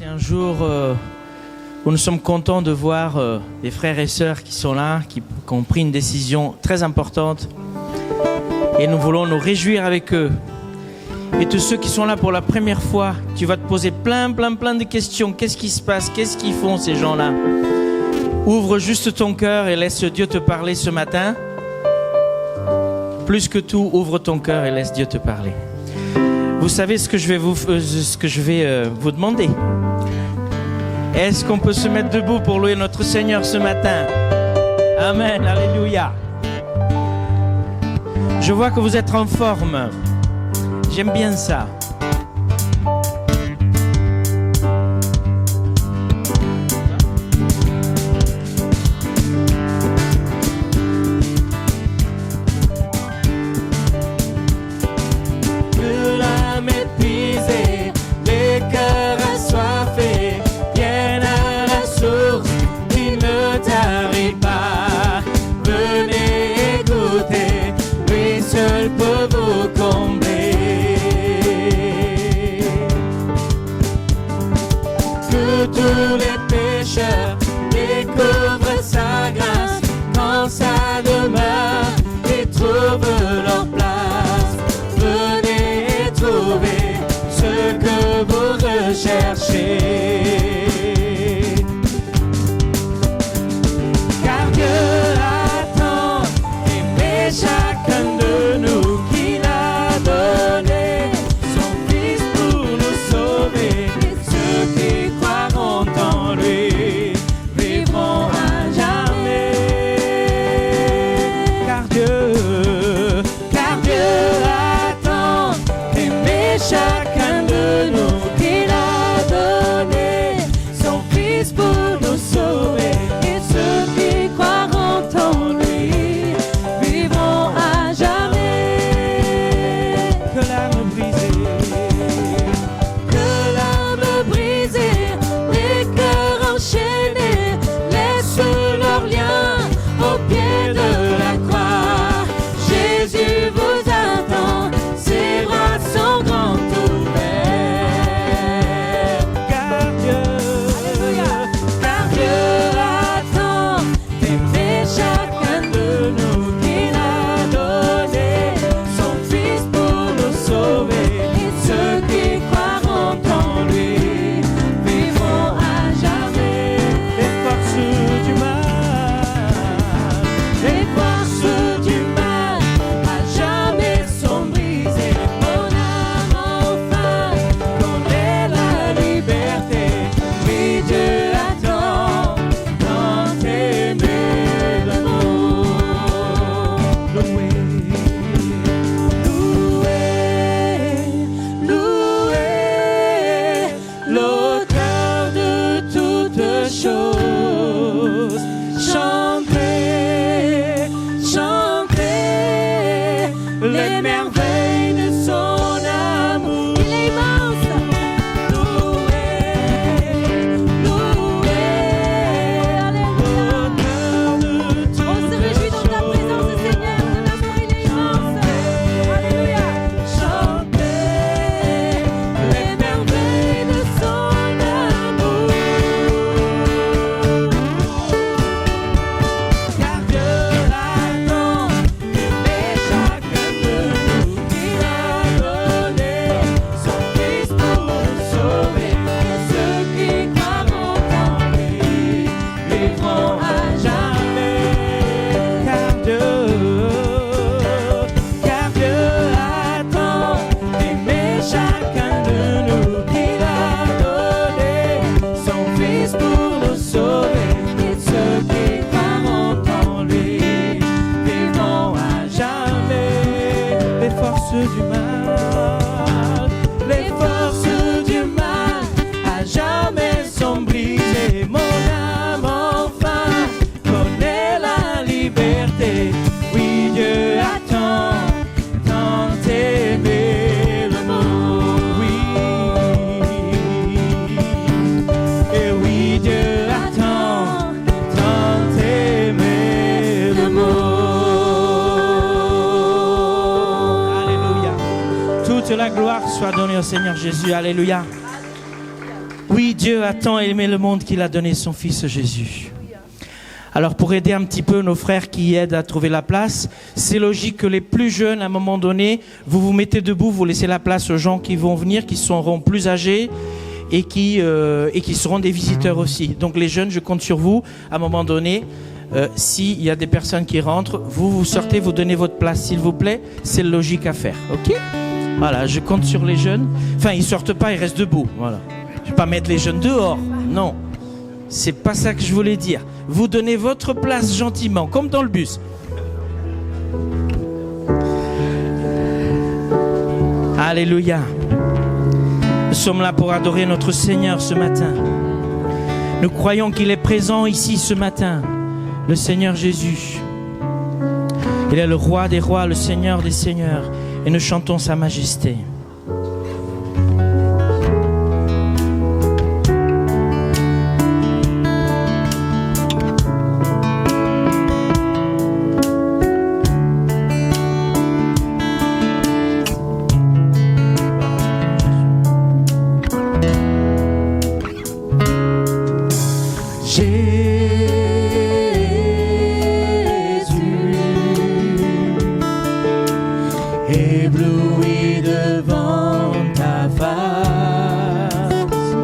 C'est un jour où nous sommes contents de voir les frères et sœurs qui sont là, qui ont pris une décision très importante. Et nous voulons nous réjouir avec eux. Et tous ceux qui sont là pour la première fois, tu vas te poser plein de questions. Qu'est-ce qui se passe? Qu'est-ce qu'ils font ces gens-là? Ouvre juste ton cœur et laisse Dieu te parler ce matin. Plus que tout, ouvre ton cœur et laisse Dieu te parler. Vous savez ce que je vais vous demander? Est-ce qu'on peut se mettre debout pour louer notre Seigneur ce matin? Amen, alléluia. Je vois que vous êtes en forme. J'aime bien ça. Tous les pécheurs découvrent sa grâce quand sa demeure et trouvent leur place. Venez trouver ce que vous recherchez. Car Dieu a tant aimé chacun de nous qu'il a donné son Fils pour nous sauver. Ceux qui croiront en lui vivront à jamais. Car Dieu a tant aimé chacun de nous qu'il a donné son Fils pour nous sauver. Et ceux qui croiront en lui vivront à jamais. Que l'âme brisée, les cœurs enchaînés laissent leur lien au pied de la croix. Jésus vous attend, ses bras sont grands ouverts. Car Dieu a tant aimé chacun de nous qu'il a donné son Fils pour nous sauver. Et ceux qui croiront en lui vivront à jamais. Les forces du mal à jamais sont brisées. Mon âme enfin connaît la liberté. Oui, Dieu attend tant aimé le monde. Louez l'auteur de toutes choses. Chantez les merveilles de son amour. Il est immense. Louez, l'auteur de toutes choses. On se réjouit dans ta présence, Seigneur. Il est immense. Alléluia. Chantez les merveilles de son amour. Car Dieu a tant aimé chacun de nous qu'il a donné son Fils pour nous sauver. Et ceux qui croiront en lui vivront à jamais. Car Dieu a tant aimé chacun de nous qu'il a donné son Fils pour nous sauver. Et ceux qui croiront en lui vivront à jamais. Les forces du mal à jamais sont brisées. Mon âme enfin connaît la liberté. Oui, Dieu a tant aimé le monde. Et oui, Dieu a tant aimé le monde. Alléluia. Toute la gloire soit donnée au Seigneur Jésus. Alléluia. Oui, Dieu a tant aimé le monde qu'il a donné son Fils Jésus. Alors pour aider un petit peu nos frères qui aident à trouver la place, c'est logique que les plus jeunes, à un moment donné, vous vous mettez debout, vous laissez la place aux gens qui vont venir, qui seront plus âgés et qui seront des visiteurs aussi. Donc les jeunes, je compte sur vous, à un moment donné, s'il y a des personnes qui rentrent, vous sortez, vous donnez votre place, s'il vous plaît, c'est logique à faire, ok ? Voilà, je compte sur les jeunes. Enfin, ils sortent pas, ils restent debout, voilà. Je vais pas mettre les jeunes dehors, non. C'est pas ça que je voulais dire. Vous donnez votre place gentiment, comme dans le bus. Alléluia. Nous sommes là pour adorer notre Seigneur ce matin. Nous croyons qu'il est présent ici ce matin, le Seigneur Jésus. Il est le roi des rois, le Seigneur des seigneurs, et nous chantons sa majesté. Ébloui devant ta face,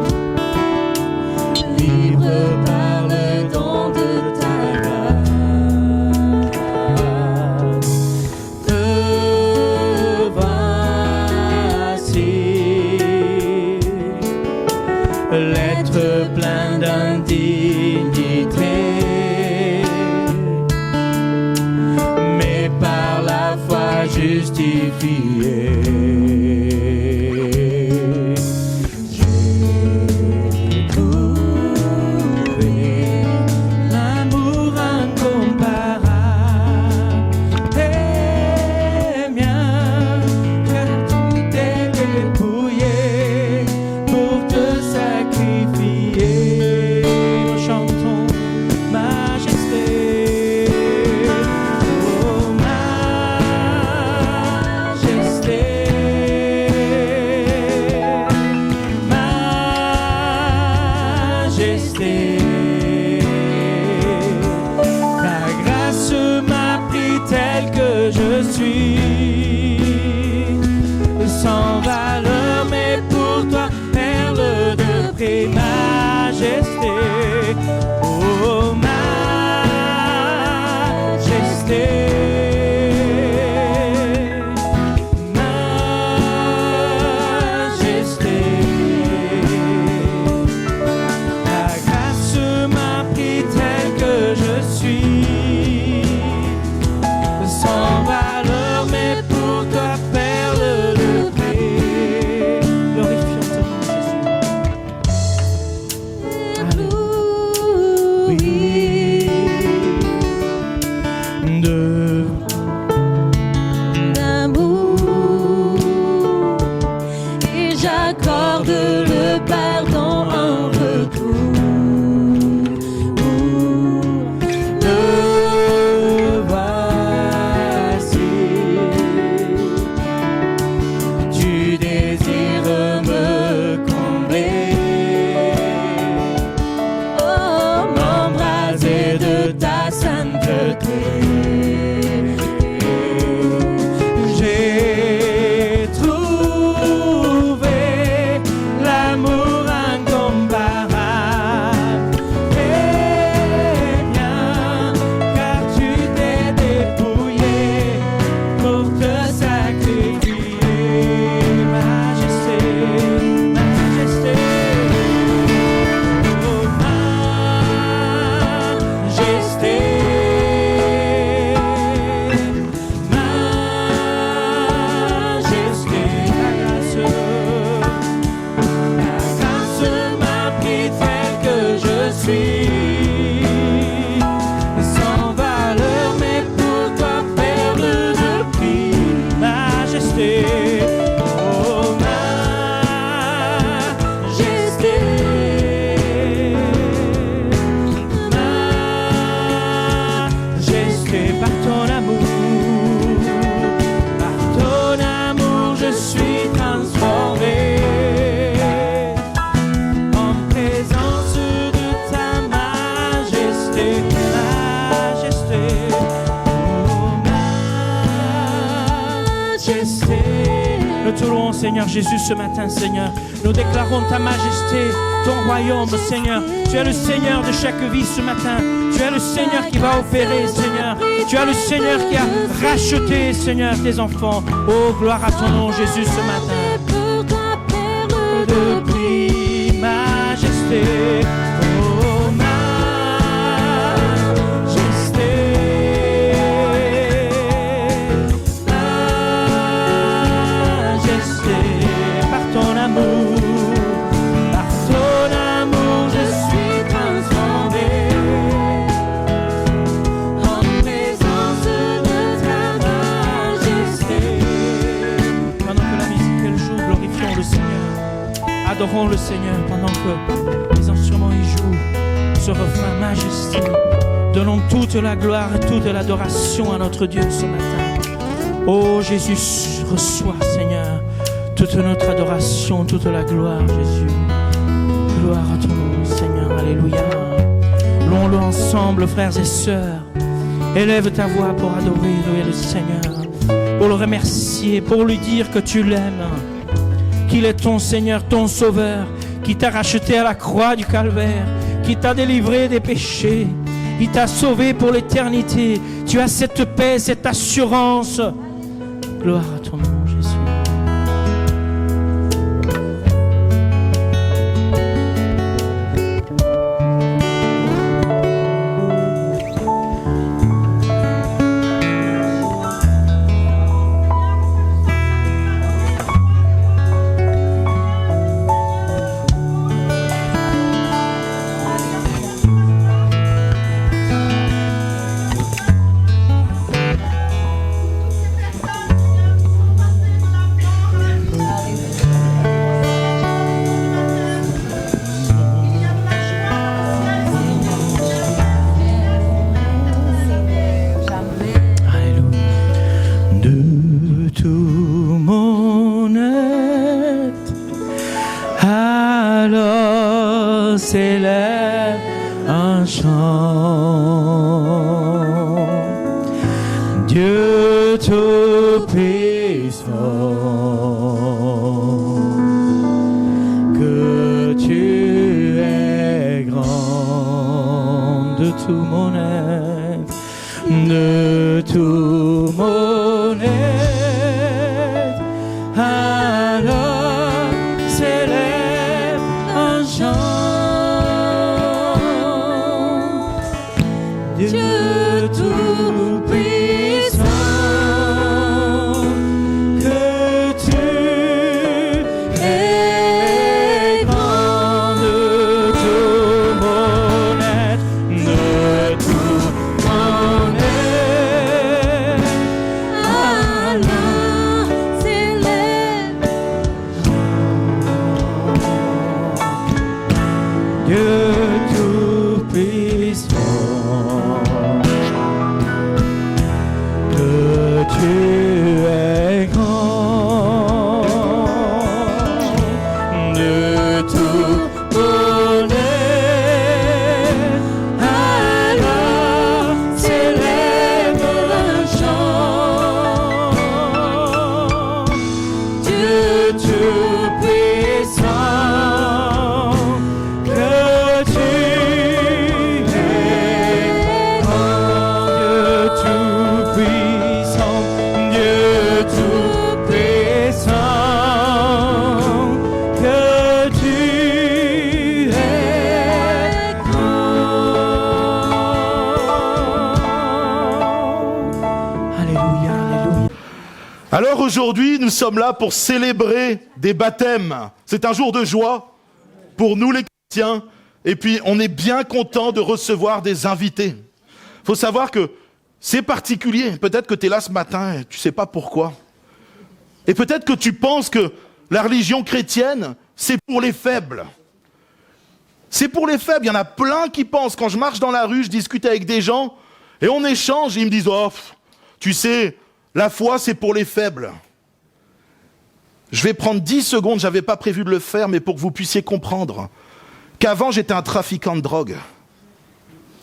libre par le don de ta grâce. Te voici, l'être plein d'indignité, mais par la foi justifié. J'ai trouvé l'amour incomparable des miens, car tout est dépouillé pour te sacrifier. Nous chantons majesté. Ta grâce m'a pris tel que je suis, sans valeur, mais pour toi, perle de prix, majesté, oh majesté. J'ai trouvé l'amour incomparable et bien, car tu t'es dépouillé pour te sacrifier. Majesté, majesté, oh majesté. Sans valeur, mais pour toi, perle de prix, majesté, oh majesté, majesté, par ton amour, je suis transformé en déclarons, Seigneur Jésus, ce matin, Seigneur. Nous déclarons ta majesté, ton royaume, Seigneur. Tu es le Seigneur de chaque vie ce matin. Tu es le Seigneur qui va opérer, Seigneur. Tu es le Seigneur qui a racheté, Seigneur, tes enfants. Oh, gloire à ton nom, Jésus, ce matin. De prix, majesté. Oh, majesté. Majesté. Par ton amour, je suis transformé. En présence de ta majesté. Pendant que la musique elle joue, glorifions le Seigneur. Adorons le Seigneur pendant que les instruments y jouent ce refrain majesté. Donnons toute la gloire et toute l'adoration à notre Dieu ce matin. Oh Jésus, reçois Seigneur toute notre adoration, toute la gloire Jésus. Gloire à ton nom Seigneur, alléluia. Louons-le ensemble frères et sœurs. Élève ta voix pour adorer le Seigneur, pour le remercier, pour lui dire que tu l'aimes, qu'il est ton Seigneur, ton Sauveur, qui t'a racheté à la croix du Calvaire, qui t'a délivré des péchés, il t'a sauvé pour l'éternité. Tu as cette paix, cette assurance. Gloire à ton nom, Jésus. S'élève un chant. Dieu tout-puissant, que tu es grand de tout mon être, de tout mon être. Alors s'élève un chant. Dieu tout-puissant, que tu es grand de tout mon être, de tout mon être. Alors s'élève Dieu tout-puissant. Tu es grand de tout mon être. Alors s'élève un chant. Dieu tout-puissant, que tu es grand, Dieu tout-puissant. Alors aujourd'hui, nous sommes là pour célébrer des baptêmes. C'est un jour de joie pour nous les chrétiens. Et puis, on est bien content de recevoir des invités. Il faut savoir que c'est particulier. Peut-être que tu es là ce matin et tu ne sais pas pourquoi. Et peut-être que tu penses que la religion chrétienne, c'est pour les faibles. C'est pour les faibles. Il y en a plein qui pensent. Quand je marche dans la rue, je discute avec des gens et on échange et ils me disent « Oh, tu sais, la foi, c'est pour les faibles. » Je vais prendre 10 secondes, je n'avais pas prévu de le faire, mais pour que vous puissiez comprendre qu'avant, j'étais un trafiquant de drogue.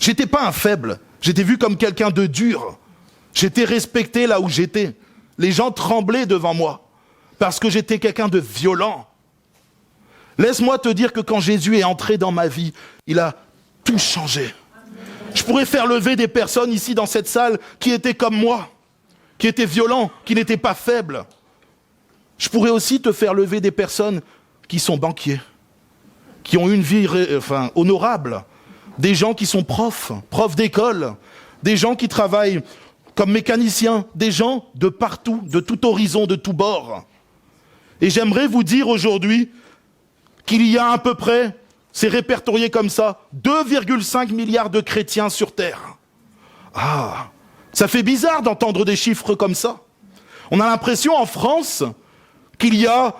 J'étais pas un faible, j'étais vu comme quelqu'un de dur. J'étais respecté là où j'étais. Les gens tremblaient devant moi. parce que j'étais quelqu'un de violent. Laisse-moi te dire que quand Jésus est entré dans ma vie, il a tout changé. Je pourrais faire lever des personnes ici dans cette salle qui étaient comme moi, qui étaient violents, qui n'étaient pas faibles. Je pourrais aussi te faire lever des personnes qui sont banquiers, qui ont une vie honorable, des gens qui sont profs d'école, des gens qui travaillent comme mécaniciens, des gens de partout, de tout horizon, de tout bord. Et j'aimerais vous dire aujourd'hui qu'il y a à peu près, c'est répertorié comme ça, 2,5 milliards de chrétiens sur Terre. Ah, ça fait bizarre d'entendre des chiffres comme ça. On a l'impression en France qu'il y a,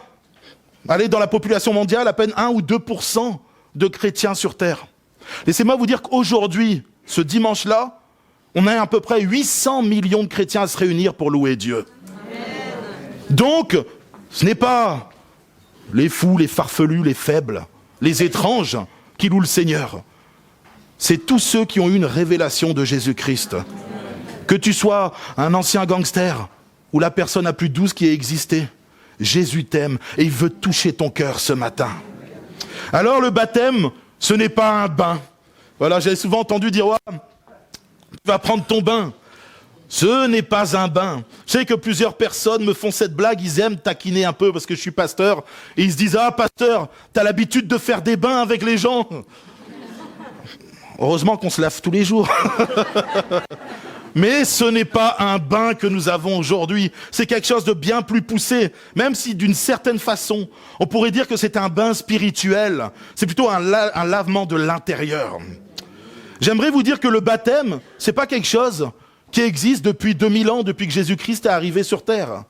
dans la population mondiale, à peine 1 ou 2% de chrétiens sur Terre. Laissez-moi vous dire qu'aujourd'hui, ce dimanche-là, on a à peu près 800 millions de chrétiens à se réunir pour louer Dieu. Donc, ce n'est pas les fous, les farfelus, les faibles, les étranges qui louent le Seigneur. C'est tous ceux qui ont eu une révélation de Jésus-Christ. Que tu sois un ancien gangster ou la personne la plus douce qui ait existé, Jésus t'aime et il veut toucher ton cœur ce matin. Alors le baptême, ce n'est pas un bain. Voilà, j'avais souvent entendu dire « tu vas prendre ton bain ». Ce n'est pas un bain. Je sais que plusieurs personnes me font cette blague, ils aiment taquiner un peu parce que je suis pasteur. Et ils se disent « Ah, pasteur, t'as l'habitude de faire des bains avec les gens ». Heureusement qu'on se lave tous les jours. Mais ce n'est pas un bain que nous avons aujourd'hui. C'est quelque chose de bien plus poussé. Même si d'une certaine façon, on pourrait dire que c'est un bain spirituel. C'est plutôt un lavement de l'intérieur. J'aimerais vous dire que le baptême, c'est pas quelque chose qui existe depuis 2000 ans, depuis que Jésus-Christ est arrivé sur terre.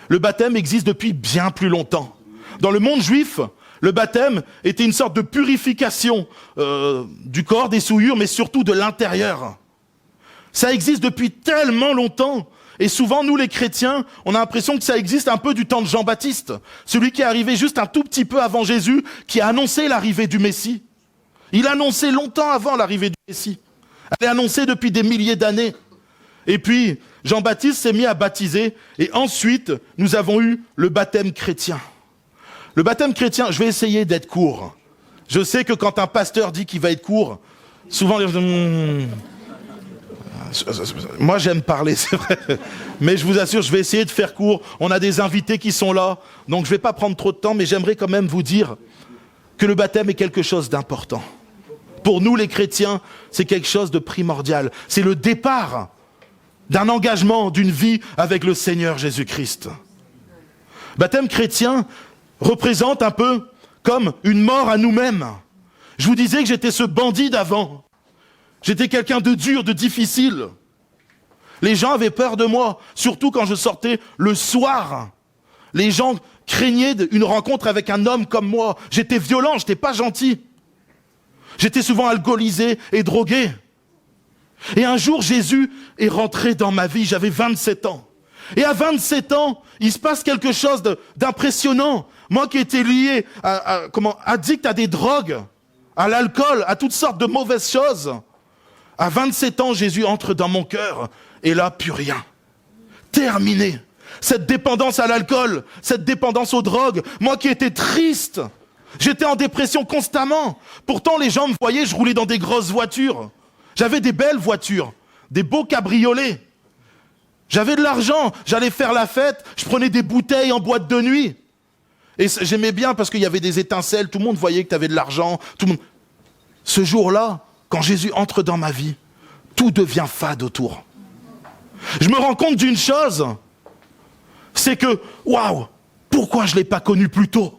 Le baptême existe depuis bien plus longtemps. Dans le monde juif, le baptême était une sorte de purification du corps, des souillures, mais surtout de l'intérieur. Ça existe depuis tellement longtemps. Et souvent, nous les chrétiens, on a l'impression que ça existe un peu du temps de Jean-Baptiste, celui qui est arrivé juste un tout petit peu avant Jésus, qui a annoncé l'arrivée du Messie. Il a annoncé longtemps avant l'arrivée du Messie. Elle est annoncée depuis des milliers d'années. Et puis, Jean-Baptiste s'est mis à baptiser, et ensuite, nous avons eu le baptême chrétien. Le baptême chrétien, je vais essayer d'être court. Je sais que quand un pasteur dit qu'il va être court, souvent les gens... Moi, j'aime parler, c'est vrai. Mais je vous assure, je vais essayer de faire court. On a des invités qui sont là, donc je ne vais pas prendre trop de temps, mais j'aimerais quand même vous dire que le baptême est quelque chose d'important. Pour nous, les chrétiens, c'est quelque chose de primordial. C'est le départ d'un engagement, d'une vie avec le Seigneur Jésus-Christ. Baptême chrétien représente un peu comme une mort à nous-mêmes. Je vous disais que j'étais ce bandit d'avant. J'étais quelqu'un de dur, de difficile. Les gens avaient peur de moi, surtout quand je sortais le soir. Les gens craignaient une rencontre avec un homme comme moi. J'étais violent, j'étais pas gentil. J'étais souvent alcoolisé et drogué. Et un jour, Jésus est rentré dans ma vie, j'avais 27 ans. Et à 27 ans, il se passe quelque chose d'impressionnant. Moi qui étais lié addict à des drogues, à l'alcool, à toutes sortes de mauvaises choses. À 27 ans, Jésus entre dans mon cœur, et là, plus rien. Terminé. Cette dépendance à l'alcool, cette dépendance aux drogues, moi qui étais triste, j'étais en dépression constamment. Pourtant, les gens me voyaient, je roulais dans des grosses voitures. J'avais des belles voitures, des beaux cabriolets. J'avais de l'argent, j'allais faire la fête, je prenais des bouteilles en boîte de nuit. Et j'aimais bien parce qu'il y avait des étincelles, tout le monde voyait que tu avais de l'argent. Ce jour-là, quand Jésus entre dans ma vie, tout devient fade autour. Je me rends compte d'une chose, c'est que, waouh, pourquoi je ne l'ai pas connu plus tôt?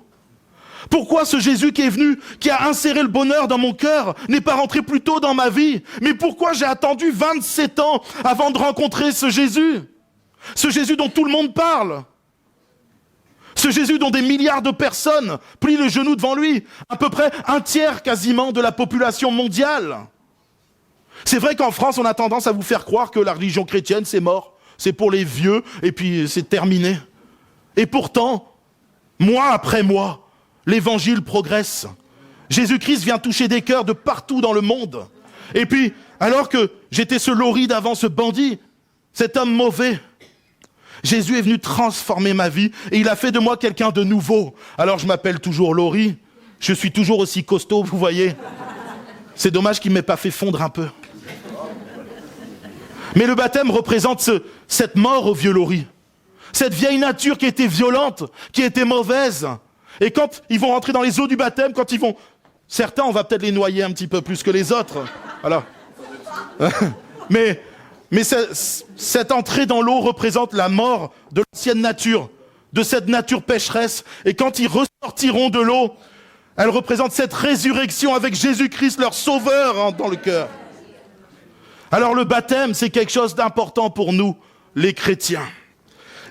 Pourquoi ce Jésus qui est venu, qui a inséré le bonheur dans mon cœur, n'est pas rentré plus tôt dans ma vie? Mais pourquoi j'ai attendu 27 ans avant de rencontrer ce Jésus? Ce Jésus dont tout le monde parle. Ce Jésus dont des milliards de personnes plient le genou devant lui, à peu près un tiers quasiment de la population mondiale. C'est vrai qu'en France, on a tendance à vous faire croire que la religion chrétienne, c'est mort, c'est pour les vieux, et puis c'est terminé. Et pourtant, mois après mois, l'évangile progresse. Jésus-Christ vient toucher des cœurs de partout dans le monde. Et puis, alors que j'étais ce lori d'avant, ce bandit, cet homme mauvais, Jésus est venu transformer ma vie et il a fait de moi quelqu'un de nouveau. Alors je m'appelle toujours Laurie, je suis toujours aussi costaud, vous voyez. C'est dommage qu'il ne m'ait pas fait fondre un peu. Mais le baptême représente cette mort au vieux Laurie. Cette vieille nature qui était violente, qui était mauvaise. Et quand ils vont rentrer dans les eaux du baptême, quand ils vont... Certains, on va peut-être les noyer un petit peu plus que les autres. Voilà. Mais cette entrée dans l'eau représente la mort de l'ancienne nature, de cette nature pécheresse. Et quand ils ressortiront de l'eau, elle représente cette résurrection avec Jésus-Christ, leur sauveur, dans le cœur. Alors le baptême, c'est quelque chose d'important pour nous, les chrétiens.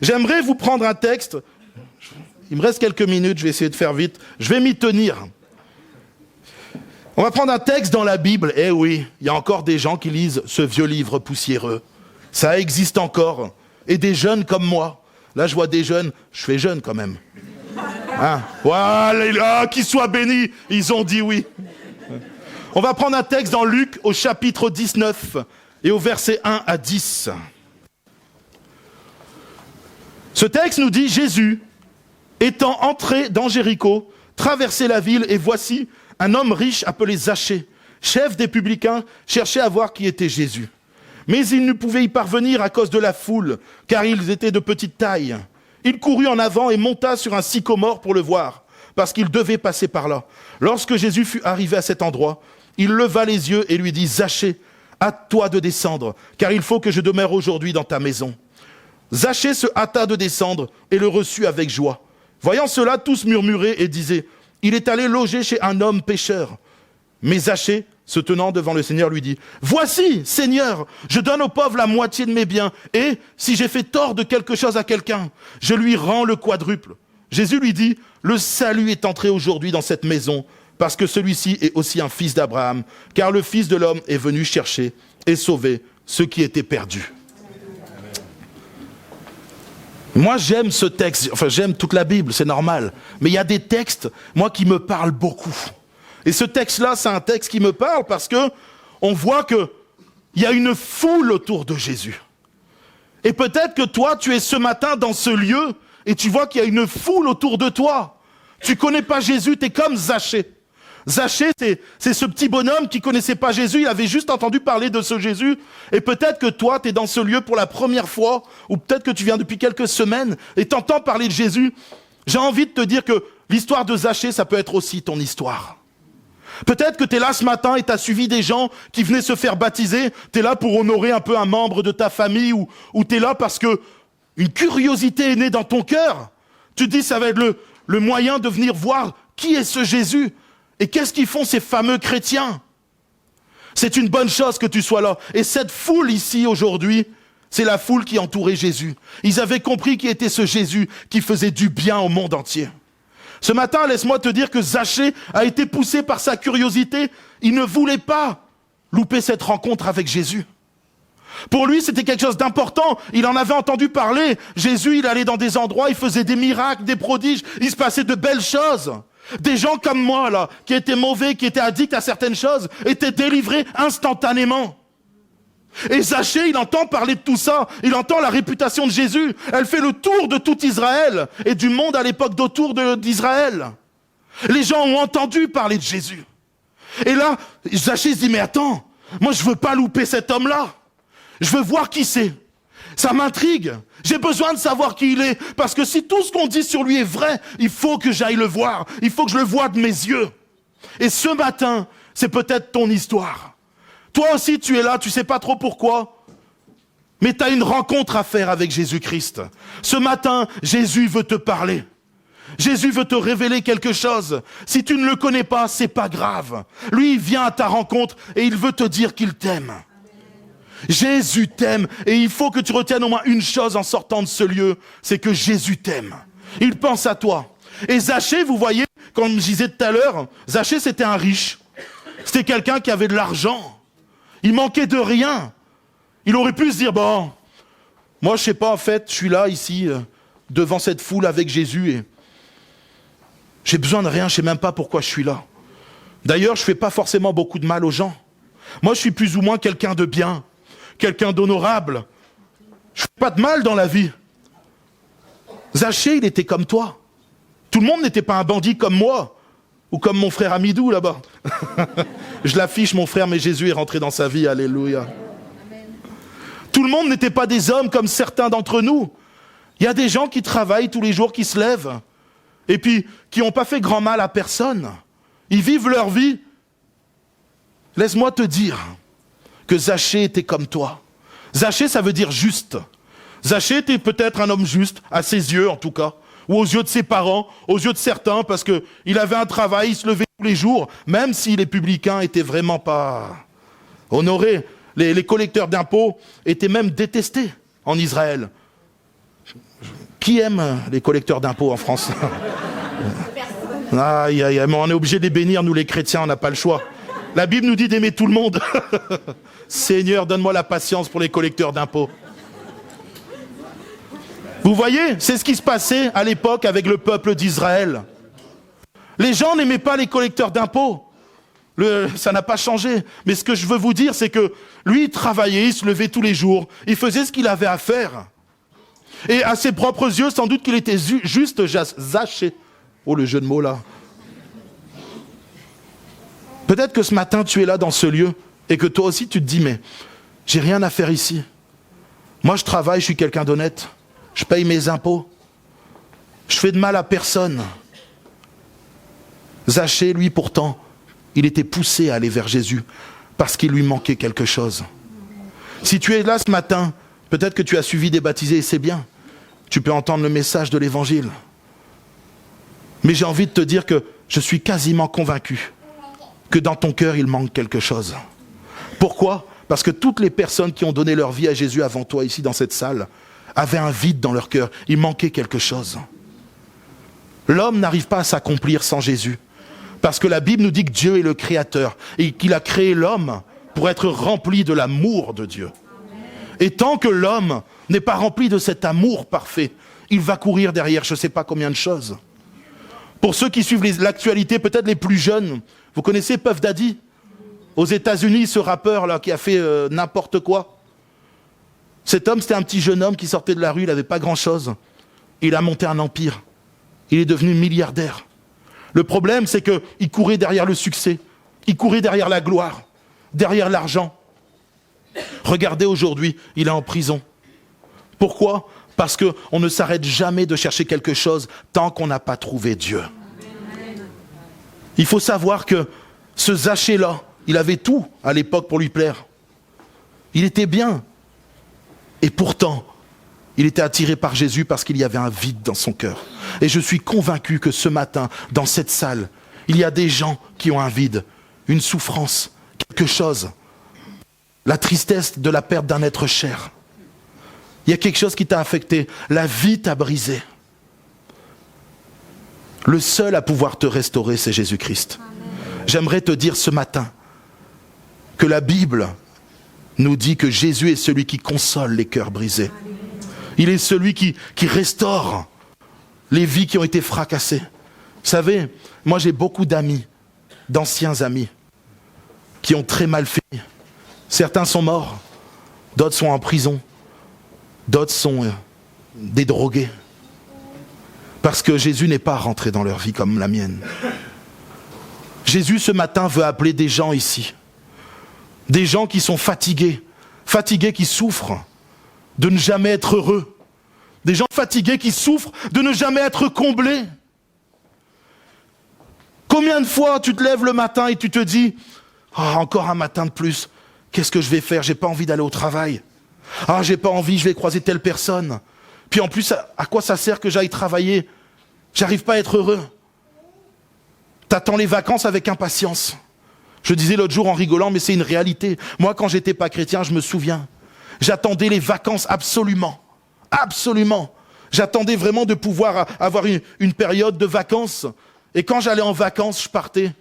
J'aimerais vous prendre un texte. Il me reste quelques minutes, je vais essayer de faire vite. Je vais m'y tenir. On va prendre un texte dans la Bible. Eh oui, il y a encore des gens qui lisent ce vieux livre poussiéreux. Ça existe encore. Et des jeunes comme moi. Là, je vois des jeunes. Je fais jeune quand même. Hein? Voilà, qu'ils soient bénis. Ils ont dit oui. On va prendre un texte dans Luc au chapitre 19 et au verset 1 à 10. Ce texte nous dit, Jésus, étant entré dans Jéricho, traversait la ville et voici un homme riche appelé Zachée, chef des publicains, cherchait à voir qui était Jésus. Mais il ne pouvait y parvenir à cause de la foule, car ils étaient de petite taille. Il courut en avant et monta sur un sycomore pour le voir, parce qu'il devait passer par là. Lorsque Jésus fut arrivé à cet endroit, il leva les yeux et lui dit, Zachée, hâte-toi de descendre, car il faut que je demeure aujourd'hui dans ta maison. Zachée se hâta de descendre et le reçut avec joie. Voyant cela, tous murmuraient et disaient, il est allé loger chez un homme pécheur. Mais Zachée, se tenant devant le Seigneur, lui dit, voici, Seigneur, je donne aux pauvres la moitié de mes biens, et si j'ai fait tort de quelque chose à quelqu'un, je lui rends le quadruple. Jésus lui dit, le salut est entré aujourd'hui dans cette maison, parce que celui-ci est aussi un fils d'Abraham, car le Fils de l'homme est venu chercher et sauver ceux qui étaient perdus. Moi, j'aime ce texte, enfin j'aime toute la Bible, c'est normal. Mais il y a des textes, moi, qui me parlent beaucoup. Et ce texte-là, c'est un texte qui me parle parce que on voit qu'il y a une foule autour de Jésus. Et peut-être que toi, tu es ce matin dans ce lieu et tu vois qu'il y a une foule autour de toi. Tu connais pas Jésus, tu es comme Zachée. Zachée, c'est ce petit bonhomme qui connaissait pas Jésus, il avait juste entendu parler de ce Jésus. Et peut-être que toi, tu es dans ce lieu pour la première fois, ou peut-être que tu viens depuis quelques semaines et t'entends parler de Jésus. J'ai envie de te dire que l'histoire de Zachée, ça peut être aussi ton histoire. Peut-être que tu es là ce matin et tu as suivi des gens qui venaient se faire baptiser. Tu es là pour honorer un peu un membre de ta famille ou tu es là parce que une curiosité est née dans ton cœur. Tu te dis, ça va être le moyen de venir voir qui est ce Jésus. Et qu'est-ce qu'ils font ces fameux chrétiens? C'est une bonne chose que tu sois là. Et cette foule ici aujourd'hui, c'est la foule qui entourait Jésus. Ils avaient compris qui était ce Jésus qui faisait du bien au monde entier. Ce matin, laisse-moi te dire que Zachée a été poussé par sa curiosité. Il ne voulait pas louper cette rencontre avec Jésus. Pour lui, c'était quelque chose d'important. Il en avait entendu parler. Jésus, il allait dans des endroits, il faisait des miracles, des prodiges. Il se passait de belles choses. Des gens comme moi, là, qui étaient mauvais, qui étaient addicts à certaines choses, étaient délivrés instantanément. Et Zachée, il entend parler de tout ça. Il entend la réputation de Jésus. Elle fait le tour de tout Israël et du monde à l'époque d'autour d'Israël. Les gens ont entendu parler de Jésus. Et là, Zachée se dit, mais attends, moi je veux pas louper cet homme-là. Je veux voir qui c'est. Ça m'intrigue. J'ai besoin de savoir qui il est. Parce que si tout ce qu'on dit sur lui est vrai, il faut que j'aille le voir. Il faut que je le voie de mes yeux. Et ce matin, c'est peut-être ton histoire. Toi aussi, tu es là, tu sais pas trop pourquoi. Mais tu as une rencontre à faire avec Jésus-Christ. Ce matin, Jésus veut te parler. Jésus veut te révéler quelque chose. Si tu ne le connais pas, c'est pas grave. Lui, il vient à ta rencontre et il veut te dire qu'il t'aime. Jésus t'aime et il faut que tu retiennes au moins une chose en sortant de ce lieu, c'est que Jésus t'aime. Il pense à toi. Et Zachée, vous voyez, comme je disais tout à l'heure, Zachée c'était un riche. C'était quelqu'un qui avait de l'argent. Il manquait de rien. Il aurait pu se dire, bon, moi je sais pas en fait, je suis là ici, devant cette foule avec Jésus et j'ai besoin de rien, je sais même pas pourquoi je suis là. D'ailleurs, je fais pas forcément beaucoup de mal aux gens. Moi je suis plus ou moins quelqu'un de bien. Quelqu'un d'honorable. Je ne fais pas de mal dans la vie. Zachée, il était comme toi. Tout le monde n'était pas un bandit comme moi, ou comme mon frère Amidou là-bas. Je l'affiche, mon frère, mais Jésus est rentré dans sa vie, alléluia. Tout le monde n'était pas des hommes comme certains d'entre nous. Il y a des gens qui travaillent tous les jours, qui se lèvent, et puis qui n'ont pas fait grand mal à personne. Ils vivent leur vie. Laisse-moi te dire que Zachée était comme toi. Zachée, ça veut dire juste. Zachée était peut-être un homme juste, à ses yeux en tout cas, ou aux yeux de ses parents, aux yeux de certains, parce qu'il avait un travail, il se levait tous les jours, même si les publicains étaient vraiment pas honorés. Les collecteurs d'impôts étaient même détestés en Israël. Qui aime les collecteurs d'impôts en France? Aïe, aïe, aïe, mais on est obligé de les bénir, nous les chrétiens, on n'a pas le choix. La Bible nous dit d'aimer tout le monde. Seigneur, donne-moi la patience pour les collecteurs d'impôts. Vous voyez, c'est ce qui se passait à l'époque avec le peuple d'Israël. Les gens n'aimaient pas les collecteurs d'impôts. Ça n'a pas changé. Mais ce que je veux vous dire, c'est que lui, il travaillait, il se levait tous les jours. Il faisait ce qu'il avait à faire. Et à ses propres yeux, sans doute qu'il était juste Zachée. Oh, le jeu de mots là. Peut-être que ce matin, tu es là dans ce lieu et que toi aussi, tu te dis, mais j'ai rien à faire ici. Moi, je travaille, je suis quelqu'un d'honnête. Je paye mes impôts. Je fais de mal à personne. Zachée, lui, pourtant, il était poussé à aller vers Jésus parce qu'il lui manquait quelque chose. Si tu es là ce matin, peut-être que tu as suivi des baptisés et c'est bien. Tu peux entendre le message de l'évangile. Mais j'ai envie de te dire que je suis quasiment convaincu que dans ton cœur, il manque quelque chose. Pourquoi ? Parce que toutes les personnes qui ont donné leur vie à Jésus avant toi, ici dans cette salle, avaient un vide dans leur cœur. Il manquait quelque chose. L'homme n'arrive pas à s'accomplir sans Jésus. Parce que la Bible nous dit que Dieu est le Créateur et qu'il a créé l'homme pour être rempli de l'amour de Dieu. Et tant que l'homme n'est pas rempli de cet amour parfait, il va courir derrière je ne sais pas combien de choses. Pour ceux qui suivent l'actualité, peut-être les plus jeunes, vous connaissez Puff Daddy ? Aux États-Unis, ce rappeur là qui a fait n'importe quoi. Cet homme, c'était un petit jeune homme qui sortait de la rue, il n'avait pas grand-chose. Il a monté un empire. Il est devenu milliardaire. Le problème, c'est qu'il courait derrière le succès. Il courait derrière la gloire, derrière l'argent. Regardez aujourd'hui, il est en prison. Pourquoi ? Parce qu'on ne s'arrête jamais de chercher quelque chose tant qu'on n'a pas trouvé Dieu. Il faut savoir que ce Zachée-là, il avait tout à l'époque pour lui plaire. Il était bien. Et pourtant, il était attiré par Jésus parce qu'il y avait un vide dans son cœur. Et je suis convaincu que ce matin, dans cette salle, il y a des gens qui ont un vide, une souffrance, quelque chose. La tristesse de la perte d'un être cher. Il y a quelque chose qui t'a affecté. La vie t'a brisé. Le seul à pouvoir te restaurer, c'est Jésus-Christ. J'aimerais te dire ce matin que la Bible nous dit que Jésus est celui qui console les cœurs brisés. Il est celui qui restaure les vies qui ont été fracassées. Vous savez, moi j'ai beaucoup d'amis, d'anciens amis, qui ont très mal fini. Certains sont morts, d'autres sont en prison, d'autres sont des drogués. Parce que Jésus n'est pas rentré dans leur vie comme la mienne. Jésus ce matin veut appeler des gens ici. Des gens qui sont fatigués, qui souffrent de ne jamais être heureux. Des gens fatigués qui souffrent de ne jamais être comblés. Combien de fois tu te lèves le matin et tu te dis « Oh, encore un matin de plus, qu'est-ce que je vais faire ? J'ai pas envie d'aller au travail. Ah, j'ai pas envie, je vais croiser telle personne. Puis en plus, à quoi ça sert que j'aille travailler ? J'arrive pas à être heureux. » T'attends les vacances avec impatience. Je disais l'autre jour en rigolant, mais c'est une réalité. Moi, quand j'étais pas chrétien, je me souviens. J'attendais les vacances absolument. Absolument. J'attendais vraiment de pouvoir avoir une période de vacances. Et quand j'allais en vacances, je partais.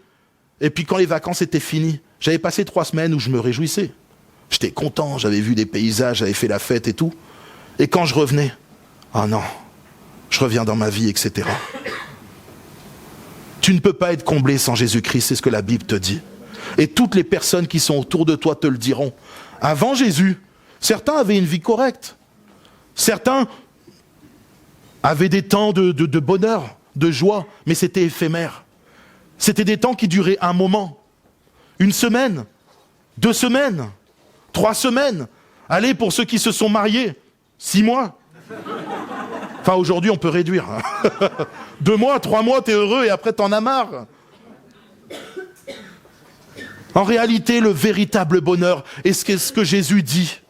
Et puis quand les vacances étaient finies, j'avais passé 3 semaines où je me réjouissais. J'étais content, j'avais vu des paysages, j'avais fait la fête et tout. Et quand je revenais, ah non, je reviens dans ma vie, etc. Tu ne peux pas être comblé sans Jésus-Christ, c'est ce que la Bible te dit. Et toutes les personnes qui sont autour de toi te le diront. Avant Jésus, certains avaient une vie correcte. Certains avaient des temps de bonheur, de joie, mais c'était éphémère. C'était des temps qui duraient un moment, 1 semaine, 2 semaines, 3 semaines. Allez, pour ceux qui se sont mariés, 6 mois. Enfin, aujourd'hui, on peut réduire. 2 mois, 3 mois, t'es heureux et après t'en as marre. En réalité, le véritable bonheur, et ce que Jésus dit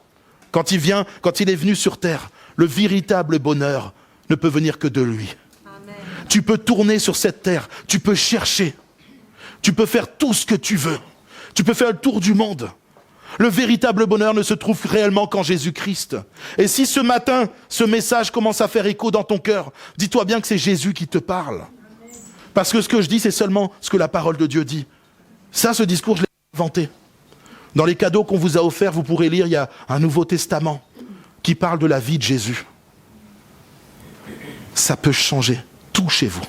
quand il est venu sur terre, le véritable bonheur ne peut venir que de lui. Amen. Tu peux tourner sur cette terre, tu peux chercher, tu peux faire tout ce que tu veux, tu peux faire le tour du monde. Le véritable bonheur ne se trouve réellement qu'en Jésus-Christ. Et si ce matin, ce message commence à faire écho dans ton cœur, dis-toi bien que c'est Jésus qui te parle. Parce que ce que je dis, c'est seulement ce que la parole de Dieu dit. Ça, ce discours, je l'ai inventé. Dans les cadeaux qu'on vous a offerts, vous pourrez lire, il y a un Nouveau Testament qui parle de la vie de Jésus. Ça peut changer tout chez vous.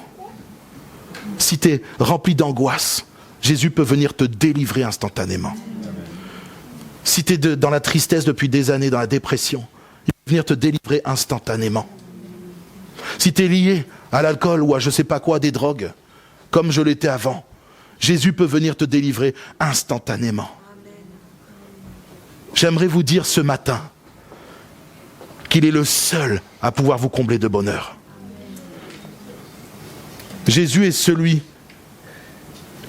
Si tu es rempli d'angoisse, Jésus peut venir te délivrer instantanément. Si tu es dans la tristesse depuis des années, dans la dépression, il peut venir te délivrer instantanément. Si tu es lié à l'alcool ou à je ne sais pas quoi, des drogues, comme je l'étais avant, Jésus peut venir te délivrer instantanément. J'aimerais vous dire ce matin qu'il est le seul à pouvoir vous combler de bonheur. Jésus est celui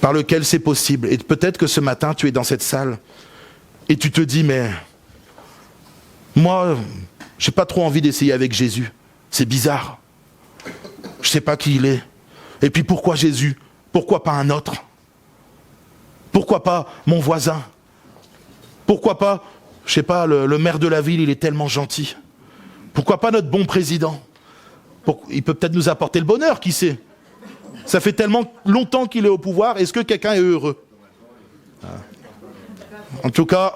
par lequel c'est possible. Et peut-être que ce matin, tu es dans cette salle et tu te dis, mais moi, j'ai pas trop envie d'essayer avec Jésus. C'est bizarre. Je sais pas qui il est. Et puis pourquoi Jésus? Pourquoi pas un autre? Pourquoi pas mon voisin? Pourquoi pas, je sais pas, le maire de la ville, il est tellement gentil. Pourquoi pas notre bon président? Il peut peut-être nous apporter le bonheur, qui sait? Ça fait tellement longtemps qu'il est au pouvoir, est-ce que quelqu'un est heureux? En tout cas,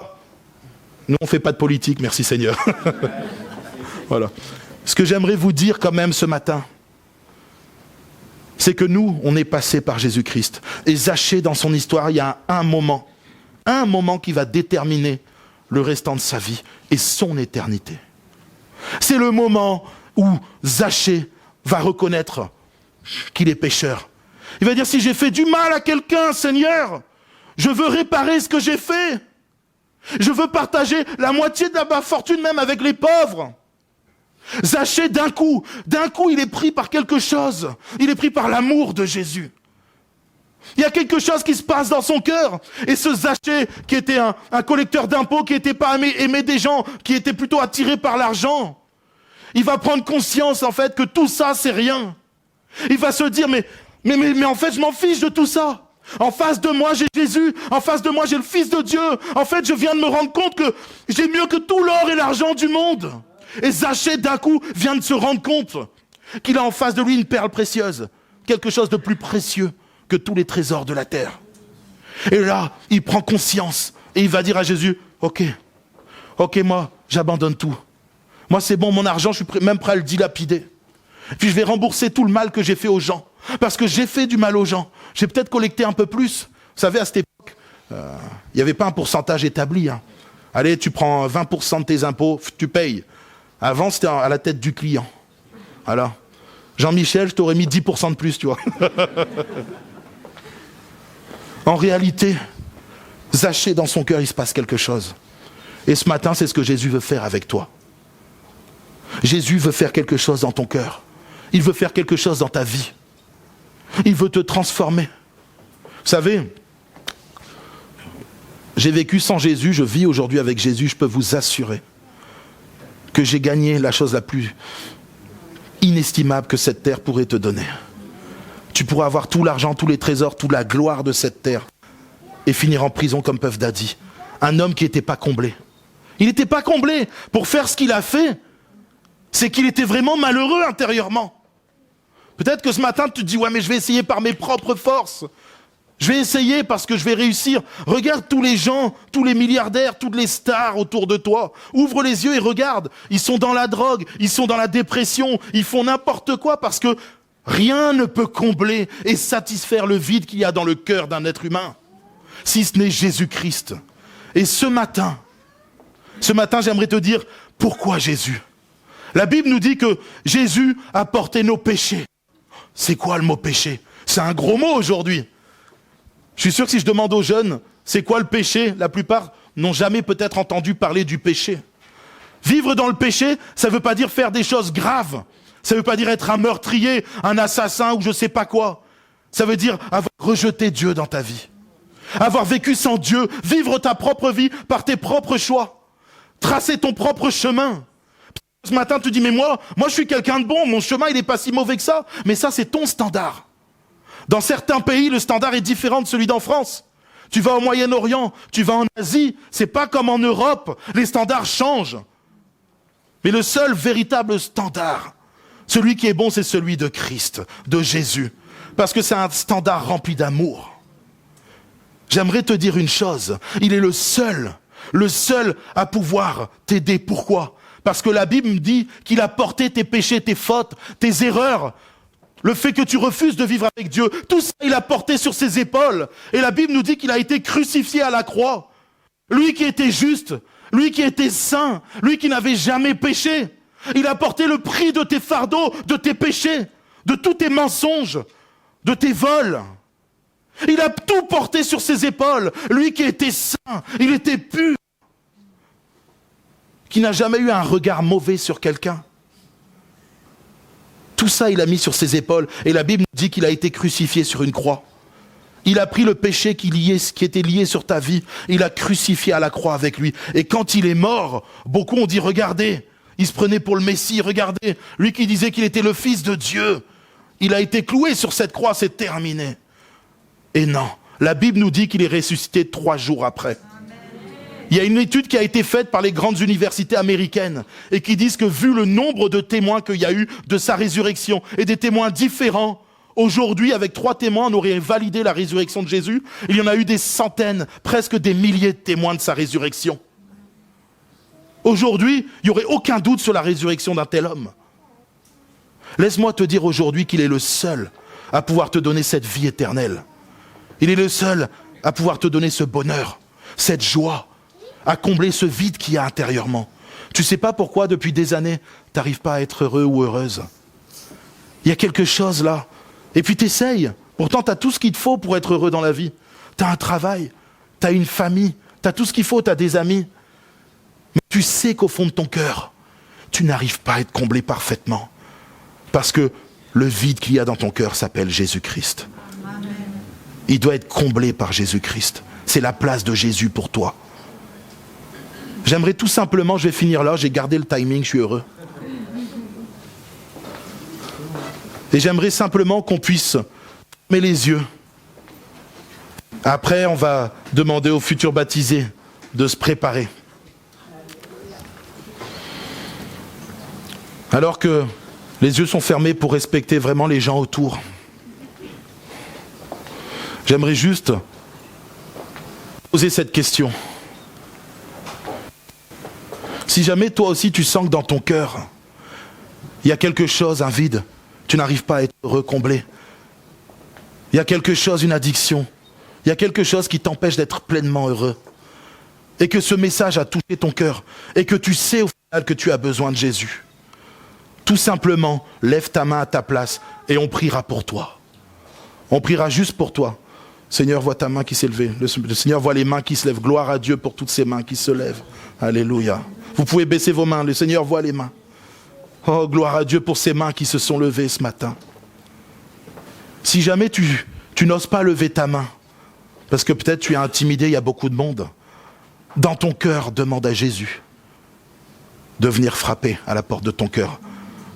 nous on ne fait pas de politique, merci Seigneur. Voilà. Ce que j'aimerais vous dire quand même ce matin, c'est que nous, on est passé par Jésus-Christ. Et Zachée, dans son histoire, il y a un moment qui va déterminer le restant de sa vie et son éternité. C'est le moment où Zachée va reconnaître qu'il est pécheur. Il va dire, si j'ai fait du mal à quelqu'un, Seigneur, je veux réparer ce que j'ai fait. Je veux partager la moitié de ma fortune même avec les pauvres. Zachée, d'un coup, il est pris par quelque chose. Il est pris par l'amour de Jésus. Il y a quelque chose qui se passe dans son cœur. Et ce Zachée, qui était un collecteur d'impôts, qui n'était pas aimé des gens, qui était plutôt attiré par l'argent, il va prendre conscience, en fait, que tout ça, c'est rien. Il va se dire, mais en fait, je m'en fiche de tout ça. En face de moi, j'ai Jésus. En face de moi, j'ai le Fils de Dieu. En fait, je viens de me rendre compte que j'ai mieux que tout l'or et l'argent du monde. Et Zachée, d'un coup, vient de se rendre compte qu'il a en face de lui une perle précieuse. Quelque chose de plus précieux que tous les trésors de la terre. Et là, il prend conscience. Et il va dire à Jésus, ok, moi, j'abandonne tout. Moi, c'est bon, mon argent, je suis même prêt à le dilapider. Puis je vais rembourser tout le mal que j'ai fait aux gens. Parce que j'ai fait du mal aux gens. J'ai peut-être collecté un peu plus. Vous savez, à cette époque, il n'y avait pas un pourcentage établi. Hein. Allez, tu prends 20% de tes impôts, tu payes. Avant, c'était à la tête du client. Alors, Jean-Michel, je t'aurais mis 10% de plus, tu vois. En réalité, Zachée, dans son cœur, il se passe quelque chose. Et ce matin, c'est ce que Jésus veut faire avec toi. Jésus veut faire quelque chose dans ton cœur. Il veut faire quelque chose dans ta vie. Il veut te transformer. Vous savez, j'ai vécu sans Jésus, je vis aujourd'hui avec Jésus, je peux vous assurer que j'ai gagné la chose la plus inestimable que cette terre pourrait te donner. Tu pourrais avoir tout l'argent, tous les trésors, toute la gloire de cette terre et finir en prison comme Puff Daddy. Un homme qui n'était pas comblé. Il n'était pas comblé pour faire ce qu'il a fait. C'est qu'il était vraiment malheureux intérieurement. Peut-être que ce matin, tu te dis, ouais, mais je vais essayer par mes propres forces. Je vais essayer parce que je vais réussir. Regarde tous les gens, tous les milliardaires, toutes les stars autour de toi. Ouvre les yeux et regarde. Ils sont dans la drogue, ils sont dans la dépression, ils font n'importe quoi parce que rien ne peut combler et satisfaire le vide qu'il y a dans le cœur d'un être humain, si ce n'est Jésus-Christ. Et ce matin, j'aimerais te dire, pourquoi Jésus ? La Bible nous dit que Jésus a porté nos péchés. C'est quoi le mot péché? C'est un gros mot aujourd'hui. Je suis sûr que si je demande aux jeunes, c'est quoi le péché? La plupart n'ont jamais peut-être entendu parler du péché. Vivre dans le péché, ça ne veut pas dire faire des choses graves. Ça ne veut pas dire être un meurtrier, un assassin ou je ne sais pas quoi. Ça veut dire avoir rejeté Dieu dans ta vie. Avoir vécu sans Dieu, vivre ta propre vie par tes propres choix. Tracer ton propre chemin. Ce matin, tu dis, mais moi je suis quelqu'un de bon, mon chemin, il n'est pas si mauvais que ça. Mais ça, c'est ton standard. Dans certains pays, le standard est différent de celui d'en France. Tu vas au Moyen-Orient, tu vas en Asie, c'est pas comme en Europe, les standards changent. Mais le seul véritable standard, celui qui est bon, c'est celui de Christ, de Jésus. Parce que c'est un standard rempli d'amour. J'aimerais te dire une chose, il est le seul à pouvoir t'aider. Pourquoi? Parce que la Bible me dit qu'il a porté tes péchés, tes fautes, tes erreurs, le fait que tu refuses de vivre avec Dieu, tout ça il a porté sur ses épaules. Et la Bible nous dit qu'il a été crucifié à la croix. Lui qui était juste, lui qui était saint, lui qui n'avait jamais péché. Il a porté le prix de tes fardeaux, de tes péchés, de tous tes mensonges, de tes vols. Il a tout porté sur ses épaules. Lui qui était saint, il était pur. Qui n'a jamais eu un regard mauvais sur quelqu'un. Tout ça, il a mis sur ses épaules. Et la Bible nous dit qu'il a été crucifié sur une croix. Il a pris le péché qui était lié sur ta vie. Il a crucifié à la croix avec lui. Et quand il est mort, beaucoup ont dit, regardez, il se prenait pour le Messie, regardez, lui qui disait qu'il était le Fils de Dieu. Il a été cloué sur cette croix, c'est terminé. Et non, la Bible nous dit qu'il est ressuscité 3 jours après. Il y a une étude qui a été faite par les grandes universités américaines et qui disent que vu le nombre de témoins qu'il y a eu de sa résurrection et des témoins différents, aujourd'hui, avec 3 témoins, on aurait validé la résurrection de Jésus. Il y en a eu des centaines, presque des milliers de témoins de sa résurrection. Aujourd'hui, il n'y aurait aucun doute sur la résurrection d'un tel homme. Laisse-moi te dire aujourd'hui qu'il est le seul à pouvoir te donner cette vie éternelle. Il est le seul à pouvoir te donner ce bonheur, cette joie, à combler ce vide qu'il y a intérieurement. Tu ne sais pas pourquoi, depuis des années, tu n'arrives pas à être heureux ou heureuse. Il y a quelque chose là. Et puis tu essayes. Pourtant, tu as tout ce qu'il te faut pour être heureux dans la vie. Tu as un travail, tu as une famille, tu as tout ce qu'il faut, tu as des amis. Mais tu sais qu'au fond de ton cœur, tu n'arrives pas à être comblé parfaitement. Parce que le vide qu'il y a dans ton cœur s'appelle Jésus-Christ. Il doit être comblé par Jésus-Christ. C'est la place de Jésus pour toi. J'aimerais tout simplement, je vais finir là, j'ai gardé le timing, je suis heureux. Et j'aimerais simplement qu'on puisse fermer les yeux. Après, on va demander aux futurs baptisés de se préparer. Alors que les yeux sont fermés pour respecter vraiment les gens autour. J'aimerais juste poser cette question. Si jamais toi aussi tu sens que dans ton cœur, il y a quelque chose, un vide, tu n'arrives pas à être recomblé. Il y a quelque chose, une addiction. Il y a quelque chose qui t'empêche d'être pleinement heureux. Et que ce message a touché ton cœur. Et que tu sais au final que tu as besoin de Jésus. Tout simplement, lève ta main à ta place et on priera pour toi. On priera juste pour toi. Seigneur, vois ta main qui s'est levée. Le Seigneur voit les mains qui se lèvent. Gloire à Dieu pour toutes ces mains qui se lèvent. Alléluia. Vous pouvez baisser vos mains. Le Seigneur voit les mains. Oh, gloire à Dieu pour ces mains qui se sont levées ce matin. Si jamais tu n'oses pas lever ta main, parce que peut-être tu es intimidé, il y a beaucoup de monde, dans ton cœur, demande à Jésus de venir frapper à la porte de ton cœur.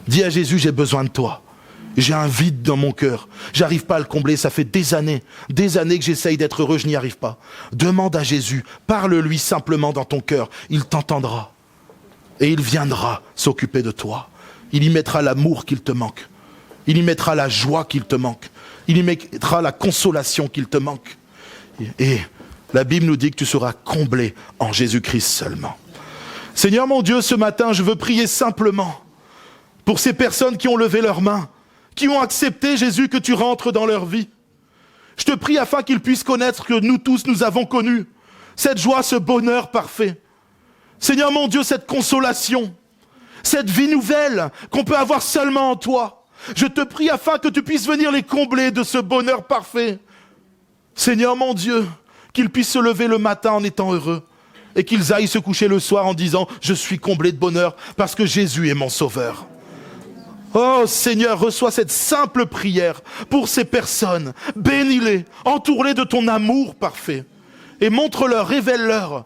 Dis à Jésus, j'ai besoin de toi. J'ai un vide dans mon cœur. J'arrive pas à le combler. Ça fait des années que j'essaye d'être heureux, je n'y arrive pas. Demande à Jésus. Parle-lui simplement dans ton cœur. Il t'entendra. Et il viendra s'occuper de toi. Il y mettra l'amour qu'il te manque. Il y mettra la joie qu'il te manque. Il y mettra la consolation qu'il te manque. Et la Bible nous dit que tu seras comblé en Jésus-Christ seulement. Seigneur mon Dieu, ce matin, je veux prier simplement pour ces personnes qui ont levé leurs mains, qui ont accepté, Jésus, que tu rentres dans leur vie. Je te prie afin qu'ils puissent connaître que nous tous, nous avons connu cette joie, ce bonheur parfait. Seigneur mon Dieu, cette consolation. cette vie nouvelle qu'on peut avoir seulement en toi. Je te prie afin que tu puisses venir les combler de ce bonheur parfait. Seigneur mon Dieu, qu'ils puissent se lever le matin en étant heureux et qu'ils aillent se coucher le soir en disant « Je suis comblé de bonheur parce que Jésus est mon sauveur ». Oh Seigneur, reçois cette simple prière pour ces personnes. Bénis-les, entoure-les de ton amour parfait et montre-leur, révèle-leur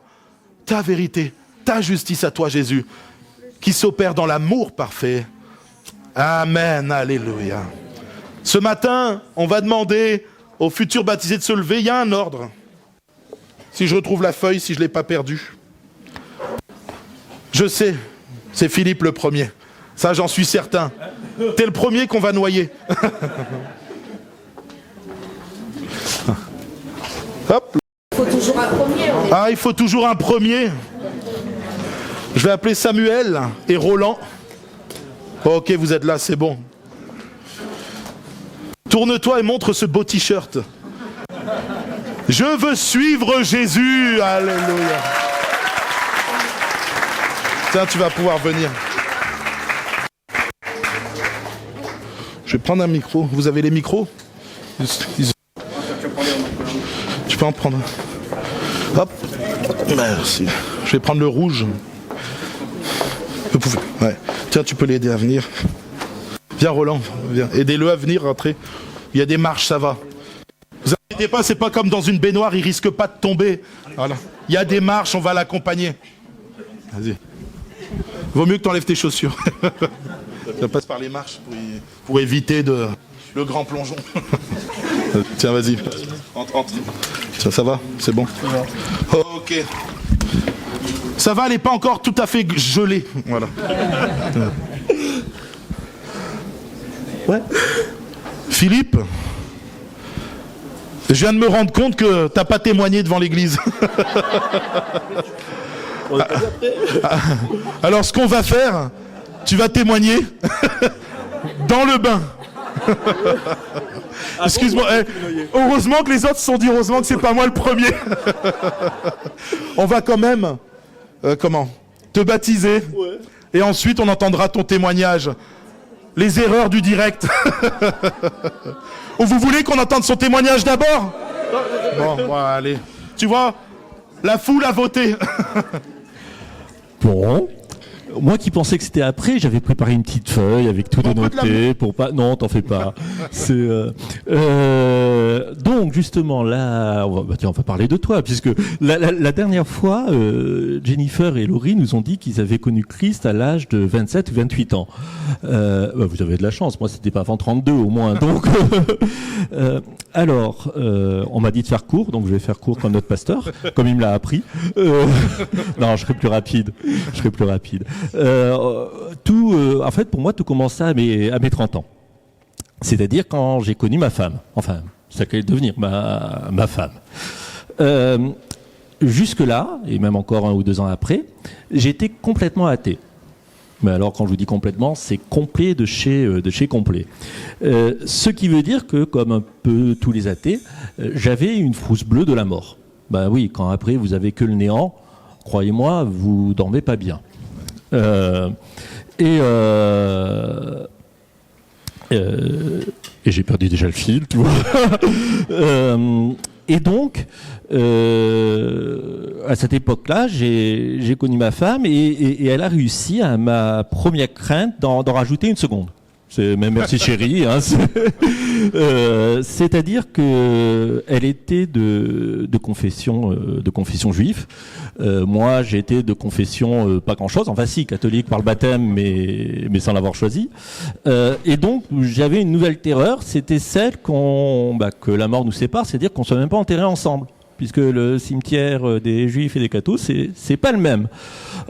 ta vérité, ta justice à toi Jésus, qui s'opère dans l'amour parfait. Amen, alléluia. Ce matin, on va demander aux futurs baptisés de se lever. Il y a un ordre. Si je retrouve la feuille, si je ne l'ai pas perdue. Je sais, c'est Philippe le premier. Ça, j'en suis certain. T'es le premier qu'on va noyer. Hop. Il faut toujours un premier. Ah, il faut toujours un premier. Je vais appeler Samuel et Roland. Ok, vous êtes là, c'est bon. Tourne-toi et montre ce beau t-shirt. Je veux suivre Jésus. Alléluia. Tiens, tu vas pouvoir venir. Je vais prendre un micro. Vous avez les micros ? Tu peux en prendre. Hop. Merci. Je vais prendre le rouge. Vous pouvez. Ouais. Tiens, tu peux l'aider à venir. Viens Roland, viens. Aidez-le à venir, rentrer. Il y a des marches, ça va. Vous inquiétez pas, c'est pas comme dans une baignoire, il risque pas de tomber. Voilà. Il y a des marches, on va l'accompagner. Vas-y. Vaut mieux que tu enlèves tes chaussures. Ça passe par les marches pour éviter le grand plongeon. Tiens, vas-y. Entre. Ça va ? C'est bon ? Ok. Ça va, elle n'est pas encore tout à fait gelée. Voilà. Ouais. Philippe, je viens de me rendre compte que tu n'as pas témoigné devant l'église. Alors, ce qu'on va faire, tu vas témoigner dans le bain. Excuse-moi, heureusement que les autres se sont dit heureusement que c'est pas moi le premier. On va quand même te baptiser, ouais. Et ensuite on entendra ton témoignage. Les erreurs du direct. Ou vous voulez qu'on entende son témoignage d'abord ? Bon, allez. Tu vois, la foule a voté. Bon. Moi qui pensais que c'était après, j'avais préparé une petite feuille avec tout dénoté pour pas. Non, t'en fais pas. C'est donc justement là, on va parler de toi puisque la dernière fois, Jennifer et Laurie nous ont dit qu'ils avaient connu Christ à l'âge de 27 ou 28 ans. Vous avez de la chance. Moi, c'était pas avant 32 au moins. Donc, alors, on m'a dit de faire court, donc je vais faire court comme notre pasteur, comme il me l'a appris. Non, je serai plus rapide. En fait, pour moi, tout commença à mes 30 ans. C'est-à-dire quand j'ai connu ma femme. Enfin, ça allait devenir ma femme. Jusque-là, et même encore 1 ou 2 ans après, j'étais complètement athée. Mais alors, quand je vous dis complètement, c'est complet de chez complet. Ce qui veut dire que, comme un peu tous les athées, j'avais une frousse bleue de la mort. Ben oui, quand après vous avez que le néant, croyez-moi, vous dormez pas bien. Et j'ai perdu déjà le fil, tu vois. Et donc, à cette époque-là, j'ai connu ma femme et elle a réussi à ma première crainte d'en rajouter une seconde. C'est même merci chérie. Hein, c'est-à-dire que elle était de confession juive. Moi, j'étais de confession pas grand-chose. Enfin, si, catholique par le baptême, mais sans l'avoir choisi. Et donc, j'avais une nouvelle terreur. C'était celle que la mort nous sépare, c'est-à-dire qu'on ne soit même pas enterrés ensemble. Puisque le cimetière des Juifs et des cathos, c'est pas le même.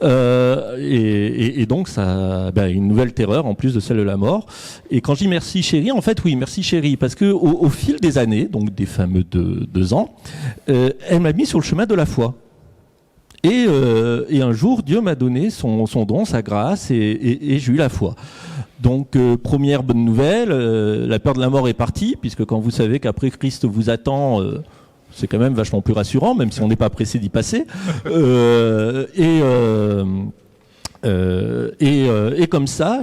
Et donc, ça, une nouvelle terreur en plus de celle de la mort. Et quand je dis merci chérie, en fait, oui, merci chérie, parce que au fil des années, donc des fameux 2 ans, elle m'a mis sur le chemin de la foi. Et un jour, Dieu m'a donné son don, sa grâce, et j'ai eu la foi. Donc, première bonne nouvelle, la peur de la mort est partie, puisque quand vous savez qu'après Christ vous attend, c'est quand même vachement plus rassurant, même si on n'est pas pressé d'y passer. Et comme ça,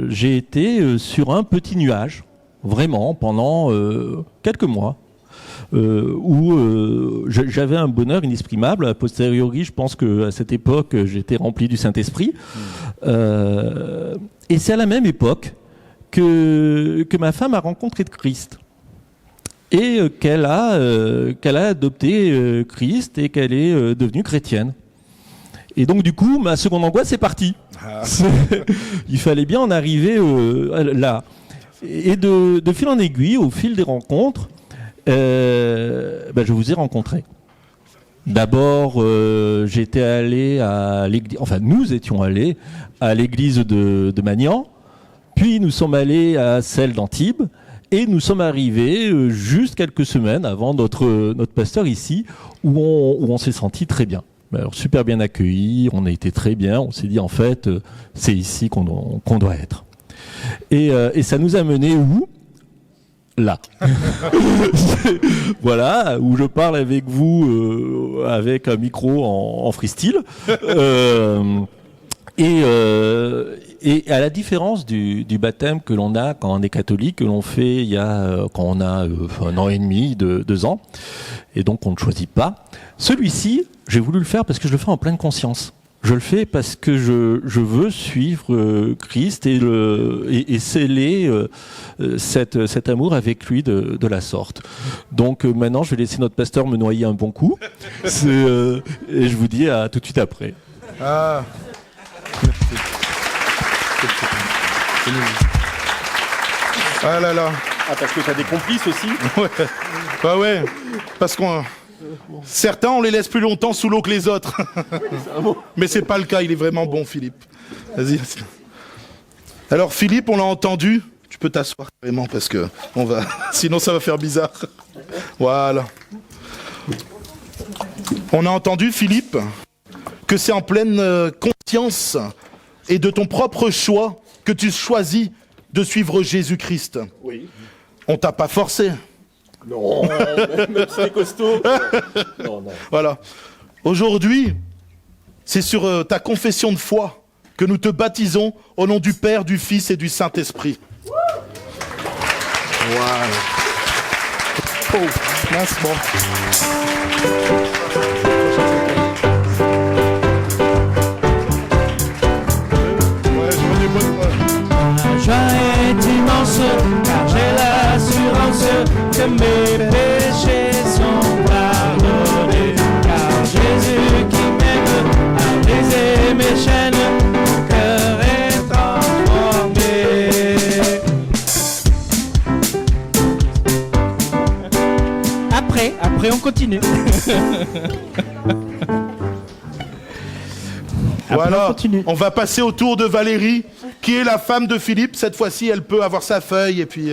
j'ai été sur un petit nuage, vraiment, pendant quelques mois, où j'avais un bonheur inexprimable. A posteriori, je pense qu'à cette époque, j'étais rempli du Saint-Esprit. Et c'est à la même époque que ma femme a rencontré Christ. Et qu'elle a adopté Christ et qu'elle est devenue chrétienne. Et donc du coup, ma seconde angoisse est partie. Il fallait bien en arriver là. Et de fil en aiguille, au fil des rencontres, je vous ai rencontré. D'abord, j'étais allé à l'église, enfin nous étions allés à l'église de Magnan, puis nous sommes allés à celle d'Antibes, et nous sommes arrivés juste quelques semaines avant notre pasteur ici, où on s'est senti très bien. Alors, super bien accueillis, on a été très bien, on s'est dit en fait, c'est ici qu'on doit être. Et ça nous a mené où ? Là. Voilà, où je parle avec vous avec un micro en freestyle. Et à la différence du baptême que l'on a quand on est catholique, que l'on fait quand on a 1 an et demi, 2 ans, et donc on ne choisit pas, celui-ci, j'ai voulu le faire parce que je le fais en pleine conscience. Je le fais parce que je veux suivre Christ et sceller cet amour avec lui de la sorte. Donc maintenant, je vais laisser notre pasteur me noyer un bon coup. Et je vous dis à tout de suite après. Ah. Ah là là. Ah, parce que t'as des complices aussi ? Ouais. Bah ouais. Parce qu'on... Certains, on les laisse plus longtemps sous l'eau que les autres. Mais c'est pas le cas, il est vraiment bon, Philippe. Vas-y. Alors, Philippe, on l'a entendu. Tu peux t'asseoir vraiment parce que on va... Sinon, ça va faire bizarre. Voilà. On a entendu, Philippe, que c'est en pleine conscience et de ton propre choix que tu choisis de suivre Jésus-Christ. Oui. On t'a pas forcé. Non, même si c'est costaud. Non. Voilà. Aujourd'hui, c'est sur ta confession de foi que nous te baptisons au nom du Père, du Fils et du Saint-Esprit. Voilà. Oh, mince, bon. La joie est immense, car j'ai l'assurance que mes péchés sont pardonnés. Car Jésus qui m'aime a brisé mes chaînes, mon cœur est transformé. Après on continue. Voilà, on va passer au tour de Valérie, qui est la femme de Philippe. Cette fois-ci, elle peut avoir sa feuille et puis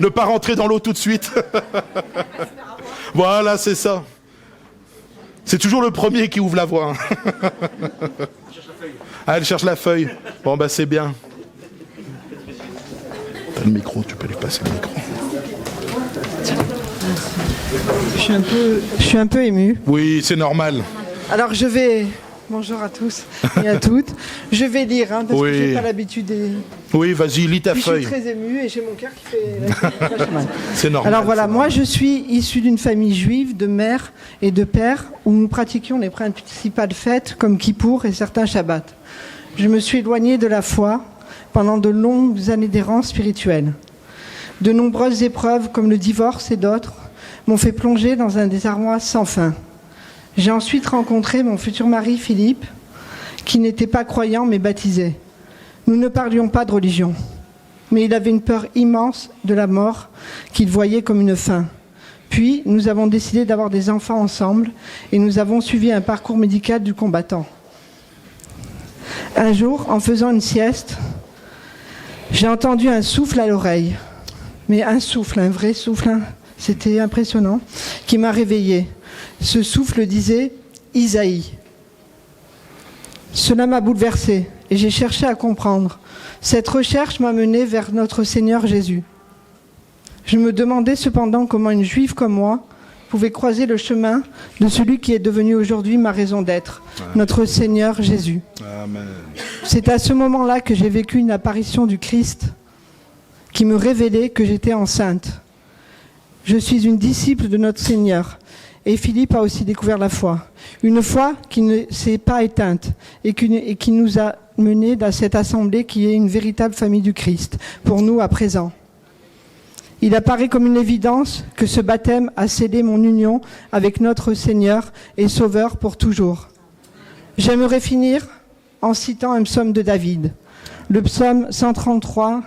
ne pas rentrer dans l'eau tout de suite. Voilà, c'est ça. C'est toujours le premier qui ouvre la voie. Ah, elle cherche la feuille. Bon, bah c'est bien. T'as le micro, tu peux lui passer le micro. Je suis un peu émue. Oui, c'est normal. Alors je vais... Bonjour à tous et à toutes. Je vais lire, parce que je n'ai pas l'habitude des... Oui, vas-y, lis ta Puis feuille. je suis très émue et j'ai mon cœur qui fait mal. C'est normal. Alors voilà, moi je suis issue d'une famille juive, de mère et de père, où nous pratiquions les principales fêtes comme Kippour et certains Shabbats. Je me suis éloignée de la foi pendant de longues années d'errance spirituelle. De nombreuses épreuves, comme le divorce et d'autres, m'ont fait plonger dans un désarroi sans fin. J'ai ensuite rencontré mon futur mari Philippe, qui n'était pas croyant mais baptisé. Nous ne parlions pas de religion, mais il avait une peur immense de la mort qu'il voyait comme une fin. Puis, nous avons décidé d'avoir des enfants ensemble et nous avons suivi un parcours médical du combattant. Un jour, en faisant une sieste, j'ai entendu un souffle à l'oreille. Mais un souffle, un vrai souffle, c'était impressionnant, qui m'a réveillée. Ce souffle disait « Isaïe ». Cela m'a bouleversée et j'ai cherché à comprendre. Cette recherche m'a menée vers notre Seigneur Jésus. Je me demandais cependant comment une juive comme moi pouvait croiser le chemin de celui qui est devenu aujourd'hui ma raison d'être, notre Seigneur Jésus. Amen. C'est à ce moment-là que j'ai vécu une apparition du Christ qui me révélait que j'étais enceinte. Je suis une disciple de notre Seigneur. Et Philippe a aussi découvert la foi. Une foi qui ne s'est pas éteinte et qui nous a menés dans cette assemblée qui est une véritable famille du Christ, pour nous à présent. Il apparaît comme une évidence que ce baptême a scellé mon union avec notre Seigneur et Sauveur pour toujours. J'aimerais finir en citant un psaume de David, le psaume 133,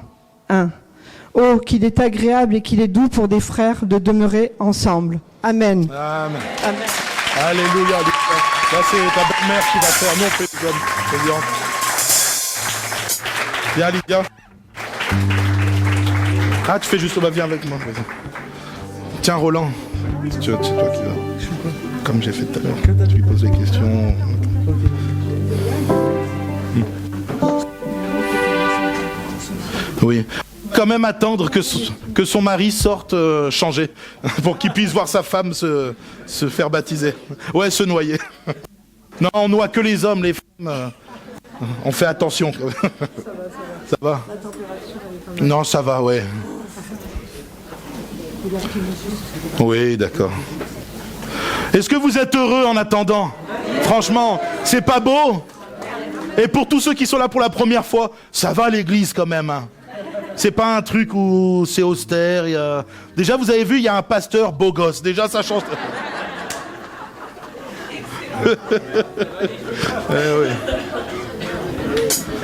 1. « Oh, qu'il est agréable et qu'il est doux pour des frères de demeurer ensemble. » Amen. Amen. Amen. Alléluia. Là, c'est ta belle-mère qui va faire. Non, fais viens, Lydia. Ah, tu fais juste, viens avec moi. Vas-y. Tiens, Roland. C'est toi qui vas. Comme j'ai fait tout à l'heure. Tu lui poses des questions. Oui. Quand même attendre que son mari sorte changer pour qu'il puisse voir sa femme se faire baptiser. Ouais, se noyer. Non, on noie que les hommes, les femmes. On fait attention. Ça va. Non, ça va, ouais. Oui, d'accord. Est-ce que vous êtes heureux en attendant? Franchement, c'est pas beau? Et pour tous ceux qui sont là pour la première fois, ça va l'église quand même, hein. C'est pas un truc où c'est austère. Déjà, vous avez vu, il y a un pasteur beau gosse. Déjà, ça change. Oui.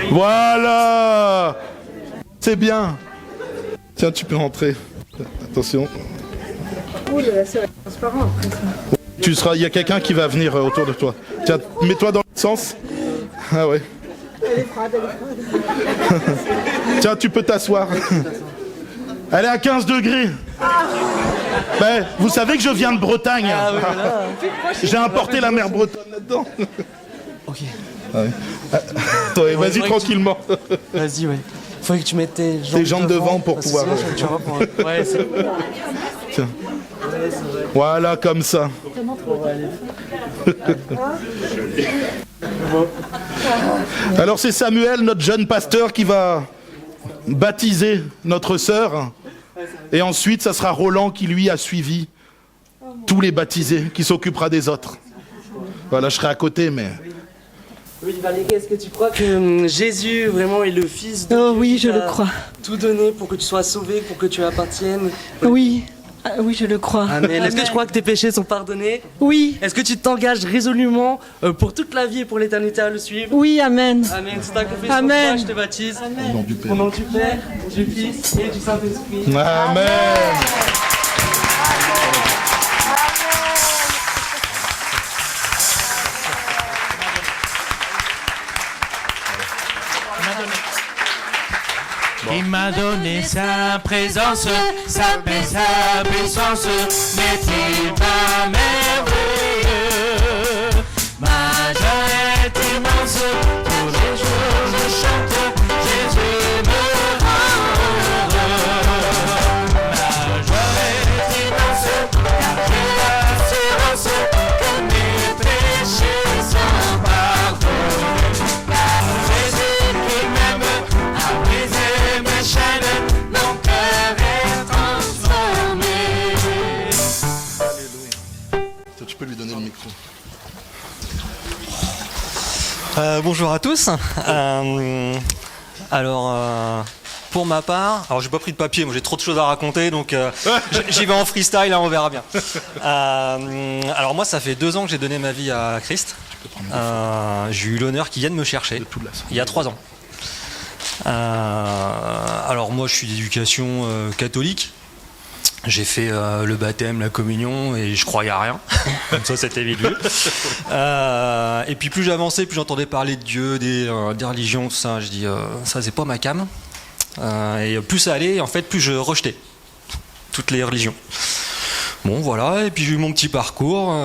Voilà. C'est bien. Tiens, tu peux rentrer. Attention. Il y a quelqu'un qui va venir autour de toi. Tiens, mets-toi dans le sens. Ah ouais. Elle est froide. Tiens, tu peux t'asseoir. Elle est à 15 degrés. Ben, vous savez que je viens de Bretagne. Ah oui, voilà. J'ai importé la mer bretonne là-dedans. Ok. Ah oui. Ouais, vas-y tranquillement. Vas-y, ouais. Faudrait que tu mettes tes jambes devant pour parce que pouvoir. sinon, tu vas pour... Ouais, c'est... Tiens. Voilà, comme ça. Alors c'est Samuel, notre jeune pasteur, qui va baptiser notre sœur. Et ensuite, ça sera Roland qui, lui, a suivi tous les baptisés, qui s'occupera des autres. Voilà, je serai à côté, mais... Oui, Valérie, est-ce que tu crois que Jésus, vraiment, est le Fils de Oh Dieu oui, qui je le t'a crois. tout donné pour que tu sois sauvé, pour que tu appartiennes? Oui. Ah, oui, je le crois. Amen. Est-ce que tu crois que tes péchés sont pardonnés? Oui. Est-ce que tu t'engages résolument pour toute la vie et pour l'éternité à le suivre? Oui, amen. Amen. C'est ta confession. Amen. Moi, je te baptise. Au nom du Père. Au nom du Père, du Fils et du Saint-Esprit. Amen. Il m'a donné sa présence, sa paix, sa puissance. N'est-il pas merveilleux? Ma joie est immense, tous les jours je chante, Jésus me rend heureux. Ma joie est immense, car j'ai l'assurance que mes péchés sont pardonnés. Car Jésus qui m'aime a brisé mes chaînes, mon cœur est transformé. Alléluia. Tu peux lui donner le micro. Bonjour à tous. Pour ma part, alors j'ai pas pris de papier, moi j'ai trop de choses à raconter, donc j'y vais en freestyle, hein, on verra bien. Alors moi, ça fait 2 ans que j'ai donné ma vie à Christ. J'ai eu l'honneur qu'il vienne me chercher il y a 3 ans. Alors moi, je suis d'éducation catholique. J'ai fait le baptême, la communion, et je croyais à rien. Comme ça, c'était vite vu. Et puis plus j'avançais, plus j'entendais parler de Dieu, des religions, tout ça. Je dis, ça c'est pas ma came. Et plus ça allait, en fait, plus je rejetais toutes les religions. Bon, voilà. Et puis j'ai eu mon petit parcours,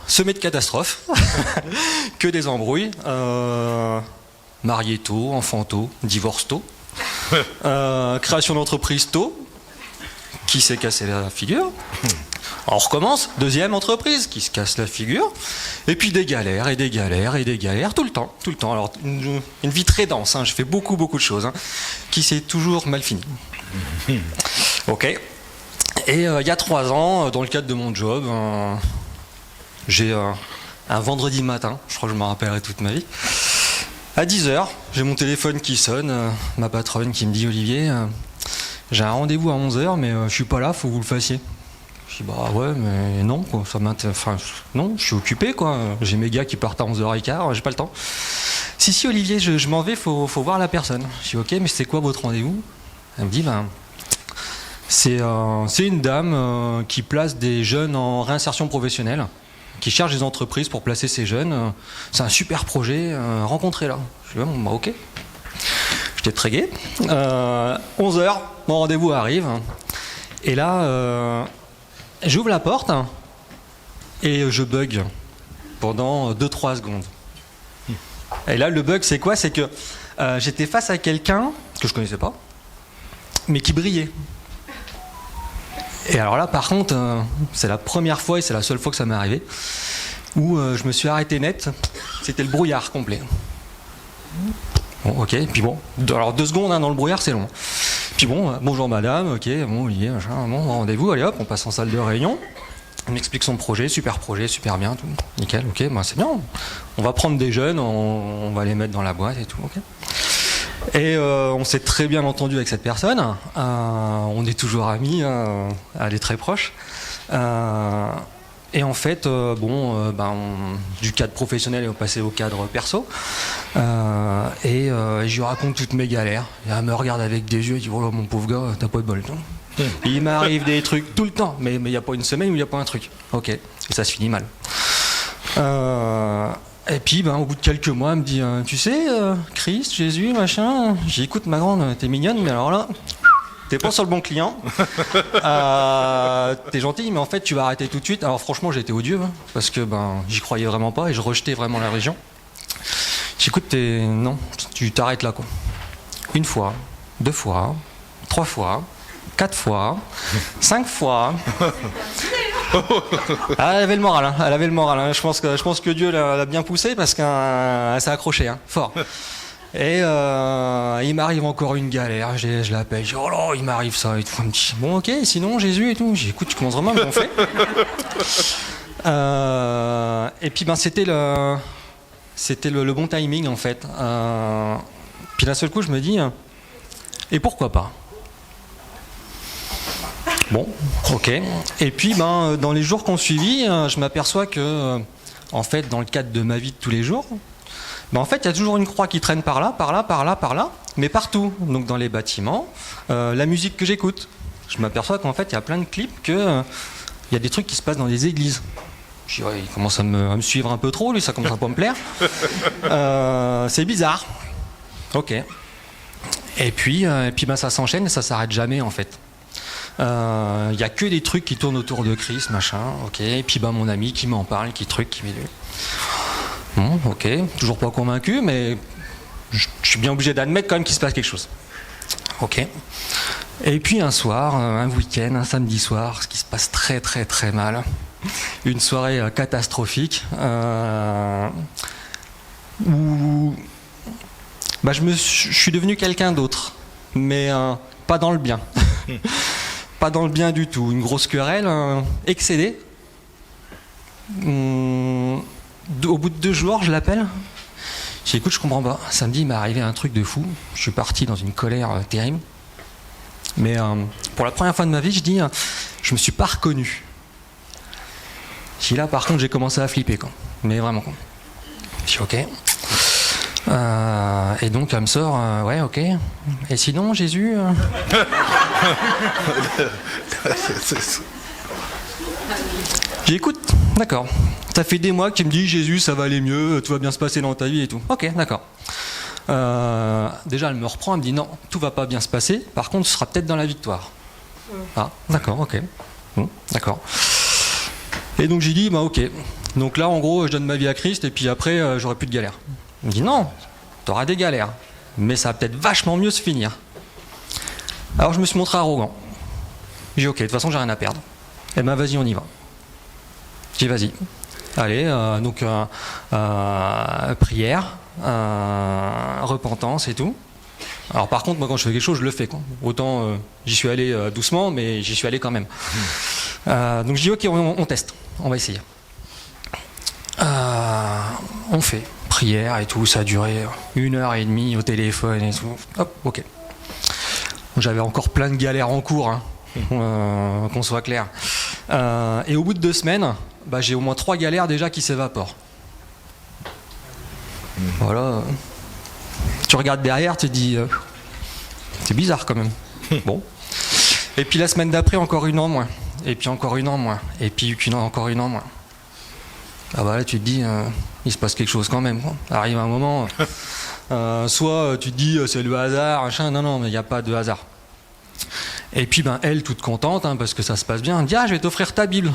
semé de catastrophes, que des embrouilles, marié tôt, enfant tôt, divorce tôt, création d'entreprise tôt. Qui s'est cassé la figure. Alors, on recommence, deuxième entreprise qui se casse la figure, et puis des galères, et des galères, et des galères, tout le temps. Alors, une vie très dense, hein, j'ai fait beaucoup de choses, hein, qui s'est toujours mal fini. Ok. Et il y a 3 ans, dans le cadre de mon job, j'ai un vendredi matin, je crois que je m'en rappellerai toute ma vie, à 10h, j'ai mon téléphone qui sonne, ma patronne qui me dit « Olivier, j'ai un rendez-vous à 11h, mais je suis pas là, faut que vous le fassiez. » Je dis bah ouais, mais non, quoi, non, je suis occupé, quoi. J'ai mes gars qui partent à 11h15, j'ai pas le temps. Si, Olivier, je m'en vais, faut voir la personne. Je dis ok, mais c'est quoi votre rendez-vous? Elle me dit c'est une dame qui place des jeunes en réinsertion professionnelle, qui cherche des entreprises pour placer ces jeunes. C'est un super projet, rencontrez-la. Je dis bon, bah ok. J'étais très gai. 11h, mon rendez-vous arrive. Et là, j'ouvre la porte et je bug pendant 2-3 secondes. Et là, le bug, c'est quoi? C'est que j'étais face à quelqu'un que je connaissais pas, mais qui brillait. Et alors là, par contre, c'est la première fois et c'est la seule fois que ça m'est arrivé où je me suis arrêté net. C'était le brouillard complet. Bon, ok, puis bon, alors 2 secondes dans le brouillard, c'est long. Puis bon, bonjour madame, ok, bon Olivier, machin, bon, rendez-vous, allez hop, on passe en salle de réunion. On m'explique son projet, super bien, tout, nickel, ok, bah c'est bien. On va prendre des jeunes, on va les mettre dans la boîte et tout, ok. Et on s'est très bien entendu avec cette personne. On est toujours amis, elle est très proche. Et en fait, du cadre professionnel, on est passé au cadre perso. Et je lui raconte toutes mes galères. Et elle me regarde avec des yeux et dit « Oh mon pauvre gars, t'as pas de bol. » Il m'arrive des trucs tout le temps, mais il n'y a pas une semaine où il n'y a pas un truc. Ok, et ça se finit mal. Et puis, au bout de quelques mois, elle me dit « Tu sais, Christ, Jésus, machin. » J'ai dit « Écoute, ma grande, t'es mignonne, mais alors là... T'es pas sur le bon client, t'es gentil, mais en fait tu vas arrêter tout de suite. Alors franchement j'ai été odieux, hein, parce que j'y croyais vraiment pas et je rejetais vraiment la religion. J'écoute, non, tu t'arrêtes là quoi. 1 fois, 2 fois, 3 fois, 4 fois, 5 fois. Elle avait le moral, hein. Je pense que Dieu l'a bien poussé parce qu'elle s'est accrochée, hein, fort. Et il m'arrive encore une galère, je l'appelle, je dis oh là, il m'arrive ça et tout. Elle me dit bon ok, sinon Jésus et tout. J'ai dit écoute, tu commences vraiment à me gonfler. Et puis c'était le bon timing en fait. Puis d'un seul coup je me dis et pourquoi pas. Bon, ok. Et puis dans les jours qu'on suivit, je m'aperçois que en fait dans le cadre de ma vie de tous les jours, en fait, il y a toujours une croix qui traîne par là, mais partout. Donc dans les bâtiments, la musique que j'écoute. Je m'aperçois qu'en fait, il y a plein de clips il y a des trucs qui se passent dans les églises. Je dis, ouais, il commence à me suivre un peu trop, lui, ça commence à pas me plaire. C'est bizarre. Ok. Et puis ça s'enchaîne et ça s'arrête jamais, en fait. Il y a que des trucs qui tournent autour de Christ, machin, ok. Et puis mon ami qui m'en parle, qui m'éduque. Bon, ok, toujours pas convaincu, mais je suis bien obligé d'admettre quand même qu'il se passe quelque chose. Ok. Et puis un soir, un week-end, un samedi soir, ce qui se passe très très très mal. Une soirée catastrophique où je suis devenu quelqu'un d'autre, mais pas dans le bien. Pas dans le bien du tout. Une grosse querelle, excédée. Au bout de 2 jours, je l'appelle. Je dis écoute, je comprends pas. Samedi, il m'est arrivé un truc de fou. Je suis parti dans une colère terrible. Mais pour la première fois de ma vie, je dis, je me suis pas reconnu. Si là, par contre, j'ai commencé à flipper, quoi. Mais vraiment, quoi. Je dis ok. Et donc, elle me sort, ouais, ok. Et sinon, Jésus. J'ai dit écoute, d'accord. Ça fait des mois que tu me dis Jésus, ça va aller mieux, tout va bien se passer dans ta vie et tout. Ok, d'accord. Déjà, elle me reprend, elle me dit non, tout va pas bien se passer. Par contre, ce sera peut-être dans la victoire. Ah, d'accord, ok. Bon, d'accord. Et donc j'ai dit ok. Donc là, en gros, je donne ma vie à Christ et puis après, j'aurai plus de galères. Elle me dit non, t'auras des galères, mais ça va peut-être vachement mieux se finir. Alors je me suis montré arrogant. J'ai dit ok, de toute façon, j'ai rien à perdre. Eh ben vas-y, on y va. J'ai dit vas-y. Allez, donc prière, repentance et tout. Alors par contre, moi quand je fais quelque chose, je le fais, quoi. Autant j'y suis allé doucement, mais j'y suis allé quand même. Donc je dis ok, on teste, on va essayer. On fait prière et tout, ça a duré 1h30 au téléphone et tout. Hop, ok. J'avais encore plein de galères en cours, hein, qu'on soit clair. Et au bout de 2 semaines, bah, j'ai au moins 3 galères déjà qui s'évaporent. Voilà. Tu regardes derrière, tu te dis, c'est bizarre quand même. Bon. Et puis la semaine d'après, encore 1 an moins. Et puis encore 1 an moins. Et puis encore 1 an moins. Ah bah là, tu te dis, il se passe quelque chose quand même, quoi. Arrive un moment, soit tu te dis, c'est le hasard, machin. Non, mais il n'y a pas de hasard. Et puis, ben, elle, toute contente, hein, parce que ça se passe bien, elle dit, je vais t'offrir ta Bible.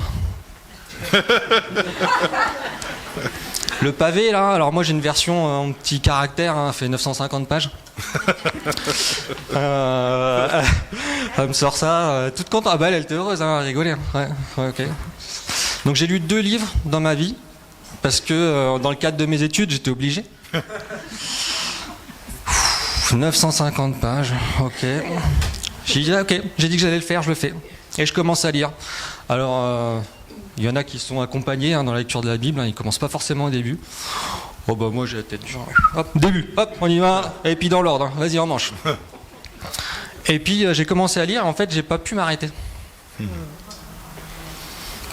Le pavé, là, alors moi j'ai une version en petit caractère, hein, fait 950 pages. Elle me sort ça, toute contente. Ah bah elle était heureuse, hein, à rigoler. Ouais, ok. Donc j'ai lu 2 livres dans ma vie, parce que dans le cadre de mes études, j'étais obligé. 950 pages, ok. J'ai dit, ok, j'ai dit que j'allais le faire, je le fais. Et je commence à lire. Alors, il y en a qui sont accompagnés, hein, dans la lecture de la Bible, hein, ils commencent pas forcément au début. Oh bah moi j'ai la tête genre, hop, début, hop, on y va, et puis dans l'ordre, hein, vas-y on manche. Et puis j'ai commencé à lire, en fait j'ai pas pu m'arrêter.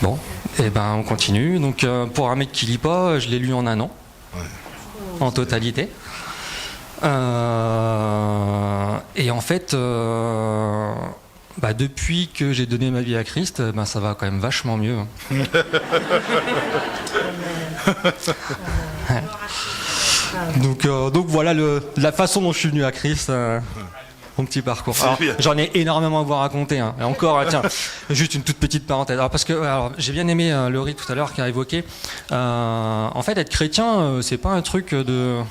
Bon, et ben on continue, donc pour un mec qui lit pas, je l'ai lu en 1 an, en totalité. Et en fait, bah depuis que j'ai donné ma vie à Christ, ben ça va quand même vachement mieux. Donc voilà la façon dont je suis venu à Christ, mon petit parcours. Alors, j'en ai énormément à vous raconter, hein. Et encore, tiens, juste une toute petite parenthèse. Alors, parce que j'ai bien aimé Laurie tout à l'heure qui a évoqué. En fait, être chrétien, c'est pas un truc de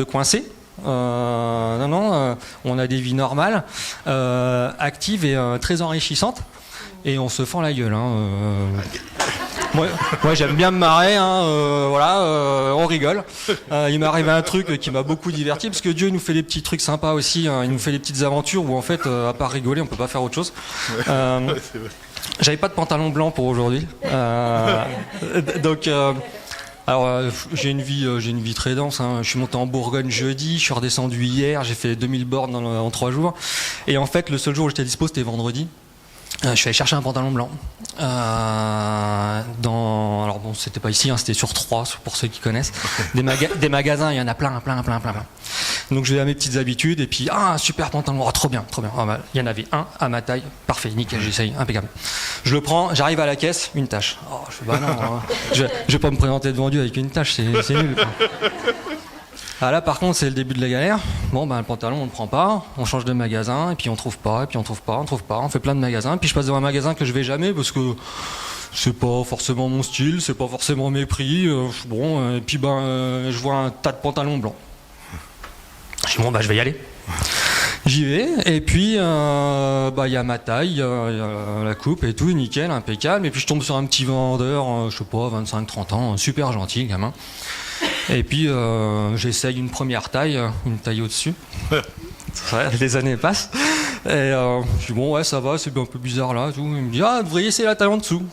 coincé. Non, on a des vies normales, actives et très enrichissantes, et on se fend la gueule. Hein, moi, j'aime bien me marrer, hein, voilà, on rigole. Il m'est arrivé un truc qui m'a beaucoup diverti, parce que Dieu nous fait des petits trucs sympas aussi, hein, il nous fait des petites aventures où en fait, à part rigoler, on peut pas faire autre chose. J'avais pas de pantalon blanc pour aujourd'hui, donc. Alors j'ai une vie très dense, hein. Je suis monté en Bourgogne jeudi, je suis redescendu hier, j'ai fait 2000 bornes en 3 jours. Et en fait le seul jour où j'étais dispo c'était vendredi. Je suis allé chercher un pantalon blanc. Alors bon, c'était pas ici, hein, c'était sur 3 pour ceux qui connaissent. Des magasins, il y en a plein. Donc je vais à mes petites habitudes et puis super pantalon, trop bien. Il y en avait un à ma taille, parfait, nickel, j'essaye, impeccable. Je le prends, j'arrive à la caisse, une tache. Je fais non, je vais pas me présenter devant Dieu avec une tache, c'est nul. Ah là par contre c'est le début de la galère. Bon le pantalon on le prend pas, on change de magasin et puis on trouve pas, on fait plein de magasins, puis je passe devant un magasin que je vais jamais parce que c'est pas forcément mon style, c'est pas forcément mes prix, et puis je vois un tas de pantalons blancs. Je dis je vais y aller. J'y vais et puis y a ma taille, y a la coupe et tout, nickel, impeccable, et puis je tombe sur un petit vendeur, je sais pas, 25-30 ans, super gentil gamin. Et puis j'essaye une première taille, une taille au-dessus. Ouais, les années passent. Et je dis ouais ça va, c'est un peu bizarre là. Tout. Il me dit vous devriez essayer la taille en dessous.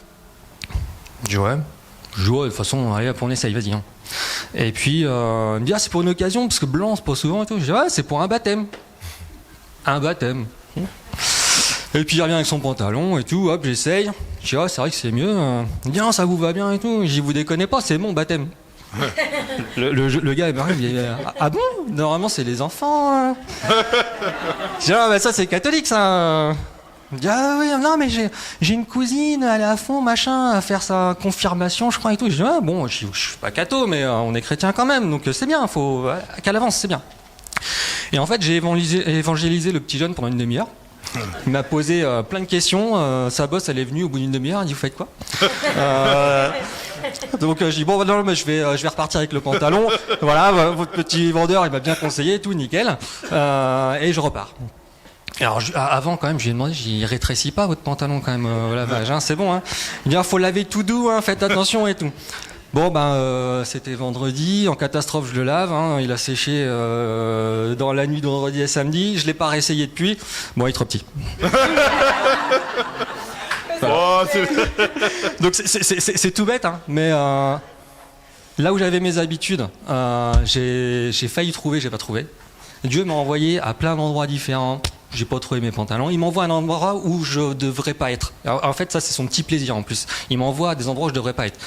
Je dis ouais. Je dis de toute façon allez on essaye, vas-y. Hein. Et puis il me dit c'est pour une occasion parce que blanc c'est pas souvent et tout. Je dis c'est pour un baptême. Un baptême. Et puis il revient avec son pantalon et tout, hop j'essaye. Je dis c'est vrai que c'est mieux. Il me dit ça vous va bien et tout. Je dis vous déconnez pas, c'est mon baptême. Le gars il m'arrive, il dit bon normalement c'est les enfants. Hein. Je dis ça c'est catholique ça. Il me dit oui non mais j'ai une cousine, elle est à fond machin à faire sa confirmation je crois et tout. Je dis je suis pas catho mais on est chrétien quand même donc c'est bien, faut qu'à l'avance c'est bien. Et en fait j'ai évangélisé le petit jeune pendant une demi-heure. Il m'a posé plein de questions, sa boss elle est venue au bout d'une demi-heure, elle dit vous faites quoi donc je dis non mais je vais repartir avec le pantalon, voilà votre petit vendeur il m'a bien conseillé tout nickel, et je repars. Alors avant quand même, je lui ai demandé, j'y rétrécis pas votre pantalon quand même au lavage, hein, c'est bon. Hein. Il dit, faut laver tout doux, hein, faites attention et tout. Bon c'était vendredi, en catastrophe je le lave, hein, il a séché dans la nuit de vendredi à samedi, je l'ai pas réessayé depuis. Bon, il est trop petit. Oh, Donc c'est tout bête, hein, mais là où j'avais mes habitudes, j'ai failli trouver, j'ai pas trouvé. Dieu m'a envoyé à plein d'endroits différents. J'ai pas trouvé mes pantalons. Il m'envoie à un endroit où je devrais pas être. Alors, en fait, ça c'est son petit plaisir en plus. Il m'envoie à des endroits où je devrais pas être.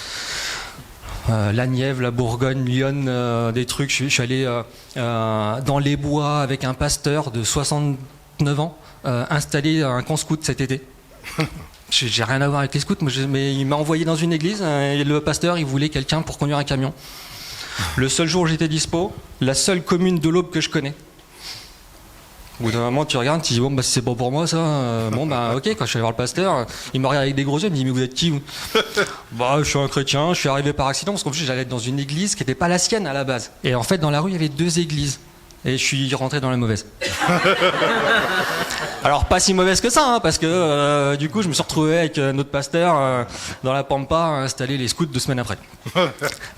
La Nièvre, la Bourgogne, Lyon, des trucs. Je suis allé dans les bois avec un pasteur de 69 ans installer un camp scout cet été. J'ai rien à voir avec les scouts, mais il m'a envoyé dans une église et le pasteur il voulait quelqu'un pour conduire un camion. Le seul jour où j'étais dispo, la seule commune de l'Aube que je connais. Au bout d'un moment, tu regardes, tu dis bon, si c'est bon pour moi, ça. Ok. Quand je suis allé voir le pasteur, il me regarde avec des gros yeux, il me dit mais vous êtes qui vous? Je suis un chrétien, je suis arrivé par accident parce qu'en plus j'allais dans une église qui n'était pas la sienne à la base. Et en fait, dans la rue, il y avait 2 églises. Et je suis rentré dans la mauvaise. Alors pas si mauvaise que ça, hein, parce que du coup je me suis retrouvé avec notre pasteur dans la Pampa à installer les scouts 2 semaines après.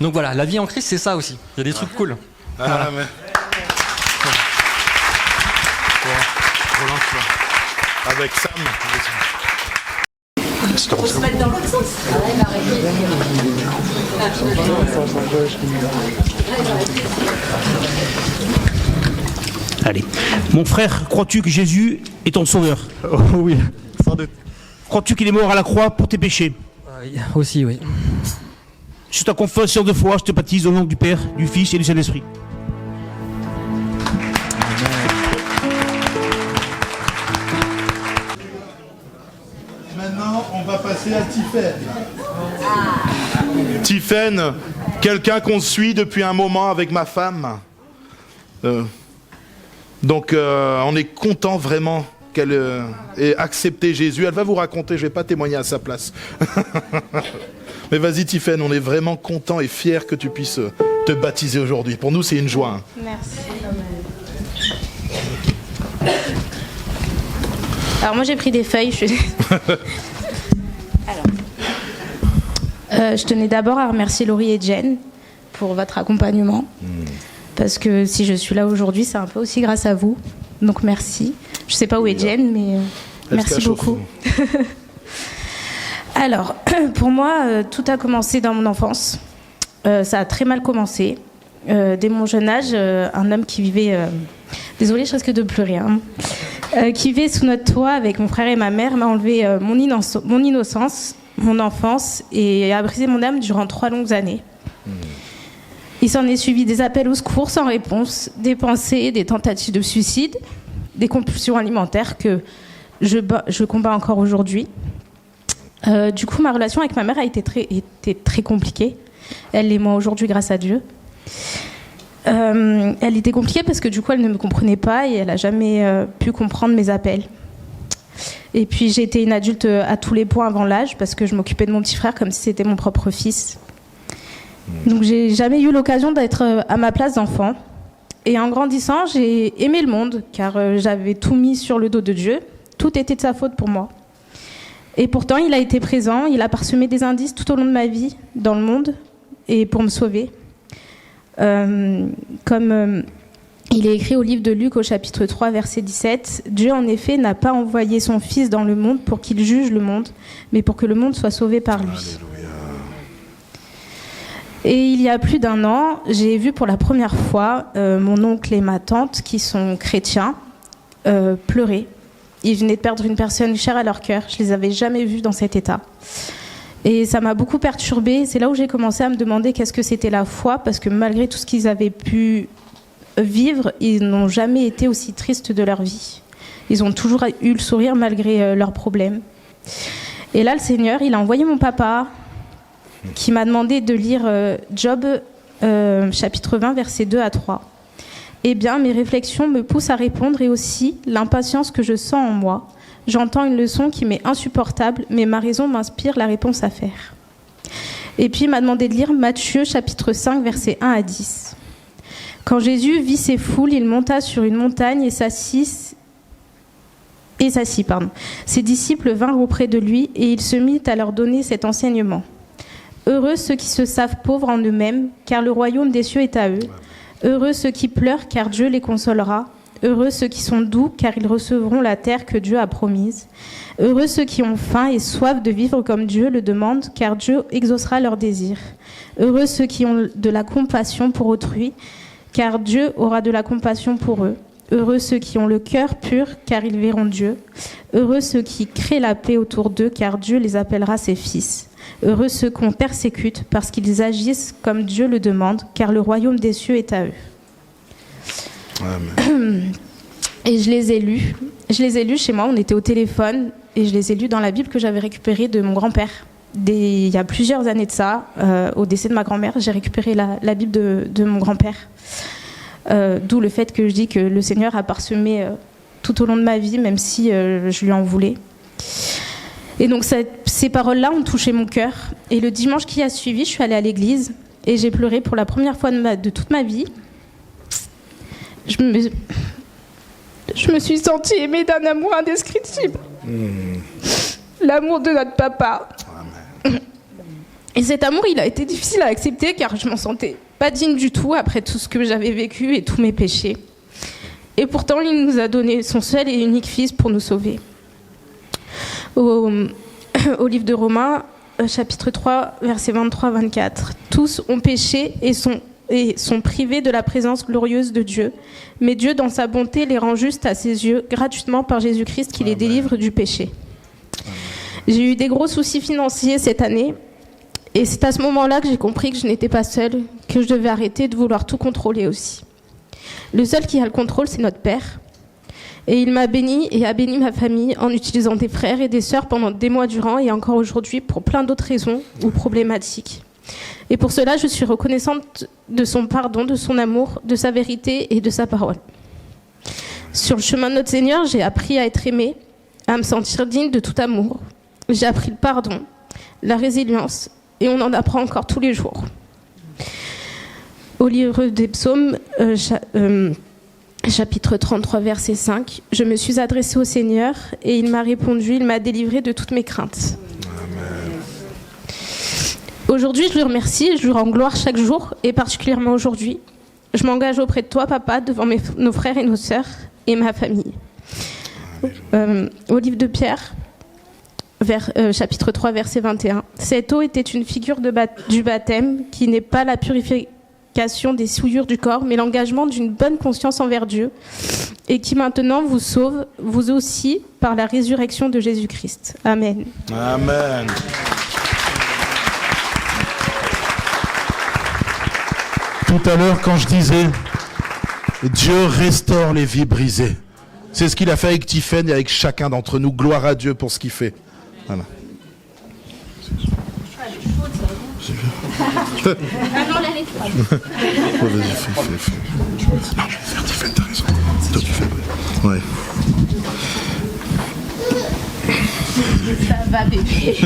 Donc voilà, la vie en Christ c'est ça aussi. Il y a des trucs cool. Voilà. Mais... Avec Sam. Faut se mettre dans l'autre sens. Allez. Mon frère, crois-tu que Jésus est ton sauveur? Oh, oui, sans doute. Crois-tu qu'il est mort à la croix pour tes péchés? Aussi, oui. Sur ta confession de foi, je te baptise au nom du Père, du Fils et du Saint-Esprit. Maintenant, on va passer à Tiphaine. Tiphaine, quelqu'un qu'on suit depuis un moment avec ma femme. Donc, on est content vraiment qu'elle ait accepté Jésus. Elle va vous raconter, je ne vais pas témoigner à sa place. Mais vas-y Tiphaine, on est vraiment content et fiers que tu puisses te baptiser aujourd'hui. Pour nous, c'est une joie. Hein. Merci. Alors moi j'ai pris des feuilles. Je tenais d'abord à remercier Laurie et Jen pour votre accompagnement. Parce que si je suis là aujourd'hui, c'est un peu aussi grâce à vous. Donc merci. Je ne sais pas où est Jen, mais merci beaucoup. Alors, pour moi, tout a commencé dans mon enfance. Ça a très mal commencé. Dès mon jeune âge, un homme qui vivait... désolée, je risque de pleurer. Hein, qui vivait sous notre toit avec mon frère et ma mère m'a enlevé mon innocence, mon enfance et a brisé mon âme durant 3 longues années. Il s'en est suivi des appels au secours sans réponse, des pensées, des tentatives de suicide, des compulsions alimentaires que je combats encore aujourd'hui. Du coup, ma relation avec ma mère a été très compliquée. Elle l'est moi aujourd'hui grâce à Dieu. Elle était compliquée parce que du coup, elle ne me comprenait pas et elle n'a jamais pu comprendre mes appels. Et puis, j'ai été une adulte à tous les points avant l'âge parce que je m'occupais de mon petit frère comme si c'était mon propre fils. Donc, j'ai jamais eu l'occasion d'être à ma place d'enfant. Et en grandissant, j'ai aimé le monde car j'avais tout mis sur le dos de Dieu. Tout était de sa faute pour moi. Et pourtant, il a été présent, il a parsemé des indices tout au long de ma vie dans le monde et pour me sauver. Comme il est écrit au livre de Luc au chapitre 3 verset 17, Dieu en effet n'a pas envoyé son fils dans le monde pour qu'il juge le monde, mais pour que le monde soit sauvé par lui. Alléluia. Et il y a plus d'1 an, j'ai vu pour la première fois mon oncle et ma tante, qui sont chrétiens, pleurer. Ils venaient de perdre une personne chère à leur cœur. Je les avais jamais vus dans cet état. Et ça m'a beaucoup perturbée. C'est là où j'ai commencé à me demander qu'est-ce que c'était la foi, parce que malgré tout ce qu'ils avaient pu vivre, ils n'ont jamais été aussi tristes de leur vie. Ils ont toujours eu le sourire malgré leurs problèmes. Et là, le Seigneur, il a envoyé mon papa, qui m'a demandé de lire Job, chapitre 20, versets 2 à 3. Eh bien, mes réflexions me poussent à répondre et aussi l'impatience que je sens en moi. J'entends une leçon qui m'est insupportable, mais ma raison m'inspire la réponse à faire. Et puis, il m'a demandé de lire Matthieu, chapitre 5, versets 1 à 10. Quand Jésus vit ces foules, il monta sur une montagne et s'assit Et s'assit, pardon. Ses disciples vinrent auprès de lui et il se mit à leur donner cet enseignement. Heureux ceux qui se savent pauvres en eux-mêmes, car le royaume des cieux est à eux. Heureux ceux qui pleurent, car Dieu les consolera. Heureux ceux qui sont doux, car ils recevront la terre que Dieu a promise. Heureux ceux qui ont faim et soif de vivre comme Dieu le demande, car Dieu exaucera leurs désirs. Heureux ceux qui ont de la compassion pour autrui, car Dieu aura de la compassion pour eux. Heureux ceux qui ont le cœur pur, car ils verront Dieu. Heureux ceux qui créent la paix autour d'eux, car Dieu les appellera ses fils. Heureux ceux qu'on persécute, parce qu'ils agissent comme Dieu le demande, car le royaume des cieux est à eux. Amen. Et je les ai lus. Je les ai lus chez moi, on était au téléphone, et je les ai lus dans la Bible que j'avais récupérée de mon grand-père. Il y a plusieurs années de ça, au décès de ma grand-mère, j'ai récupéré la Bible de mon grand-père. D'où le fait que je dis que le Seigneur a parsemé tout au long de ma vie, même si je lui en voulais. Et donc ces paroles-là ont touché mon cœur. Et le dimanche qui a suivi, je suis allée à l'église et j'ai pleuré pour la première fois de toute ma vie. Je me suis sentie aimée d'un amour indescriptible. L'amour de notre papa. Amen. Et cet amour, il a été difficile à accepter car je m'en sentais pas digne du tout après tout ce que j'avais vécu et tous mes péchés. Et pourtant, il nous a donné son seul et unique fils pour nous sauver. Au livre de Romains, chapitre 3, versets 23-24. Tous ont péché et sont privés de la présence glorieuse de Dieu. Mais Dieu, dans sa bonté, les rend justes à ses yeux, gratuitement par Jésus-Christ qui les délivre du péché. J'ai eu des gros soucis financiers cette année. Et c'est à ce moment-là que j'ai compris que je n'étais pas seule, que je devais arrêter de vouloir tout contrôler aussi. Le seul qui a le contrôle, c'est notre Père. Et il m'a béni et a béni ma famille en utilisant des frères et des sœurs pendant des mois durant et encore aujourd'hui pour plein d'autres raisons ou problématiques. Et pour cela, je suis reconnaissante de son pardon, de son amour, de sa vérité et de sa parole. Sur le chemin de notre Seigneur, j'ai appris à être aimée, à me sentir digne de tout amour. J'ai appris le pardon, la résilience, et on en apprend encore tous les jours. Au livre des psaumes, chapitre 33, verset 5, « Je me suis adressée au Seigneur, et il m'a répondu, il m'a délivré de toutes mes craintes. » Aujourd'hui, je le remercie et je lui rends gloire chaque jour, et particulièrement aujourd'hui. Je m'engage auprès de toi, Papa, devant nos frères et nos sœurs, et ma famille. Au livre de Pierre, chapitre 3, verset 21. « Cette eau était une figure du baptême qui n'est pas la purification des souillures du corps, mais l'engagement d'une bonne conscience envers Dieu et qui maintenant vous sauve, vous aussi, par la résurrection de Jésus-Christ. Amen. » Amen. Tout à l'heure, quand je disais Dieu restaure les vies brisées, c'est ce qu'il a fait avec Tiffaine et avec chacun d'entre nous. Gloire à Dieu pour ce qu'il fait. Voilà. Ah non, elle est froide. Vas-y, fais. Non, je vais faire Tiffaine, t'as raison. Toi, tu fais. Ouais. Ça va, bébé.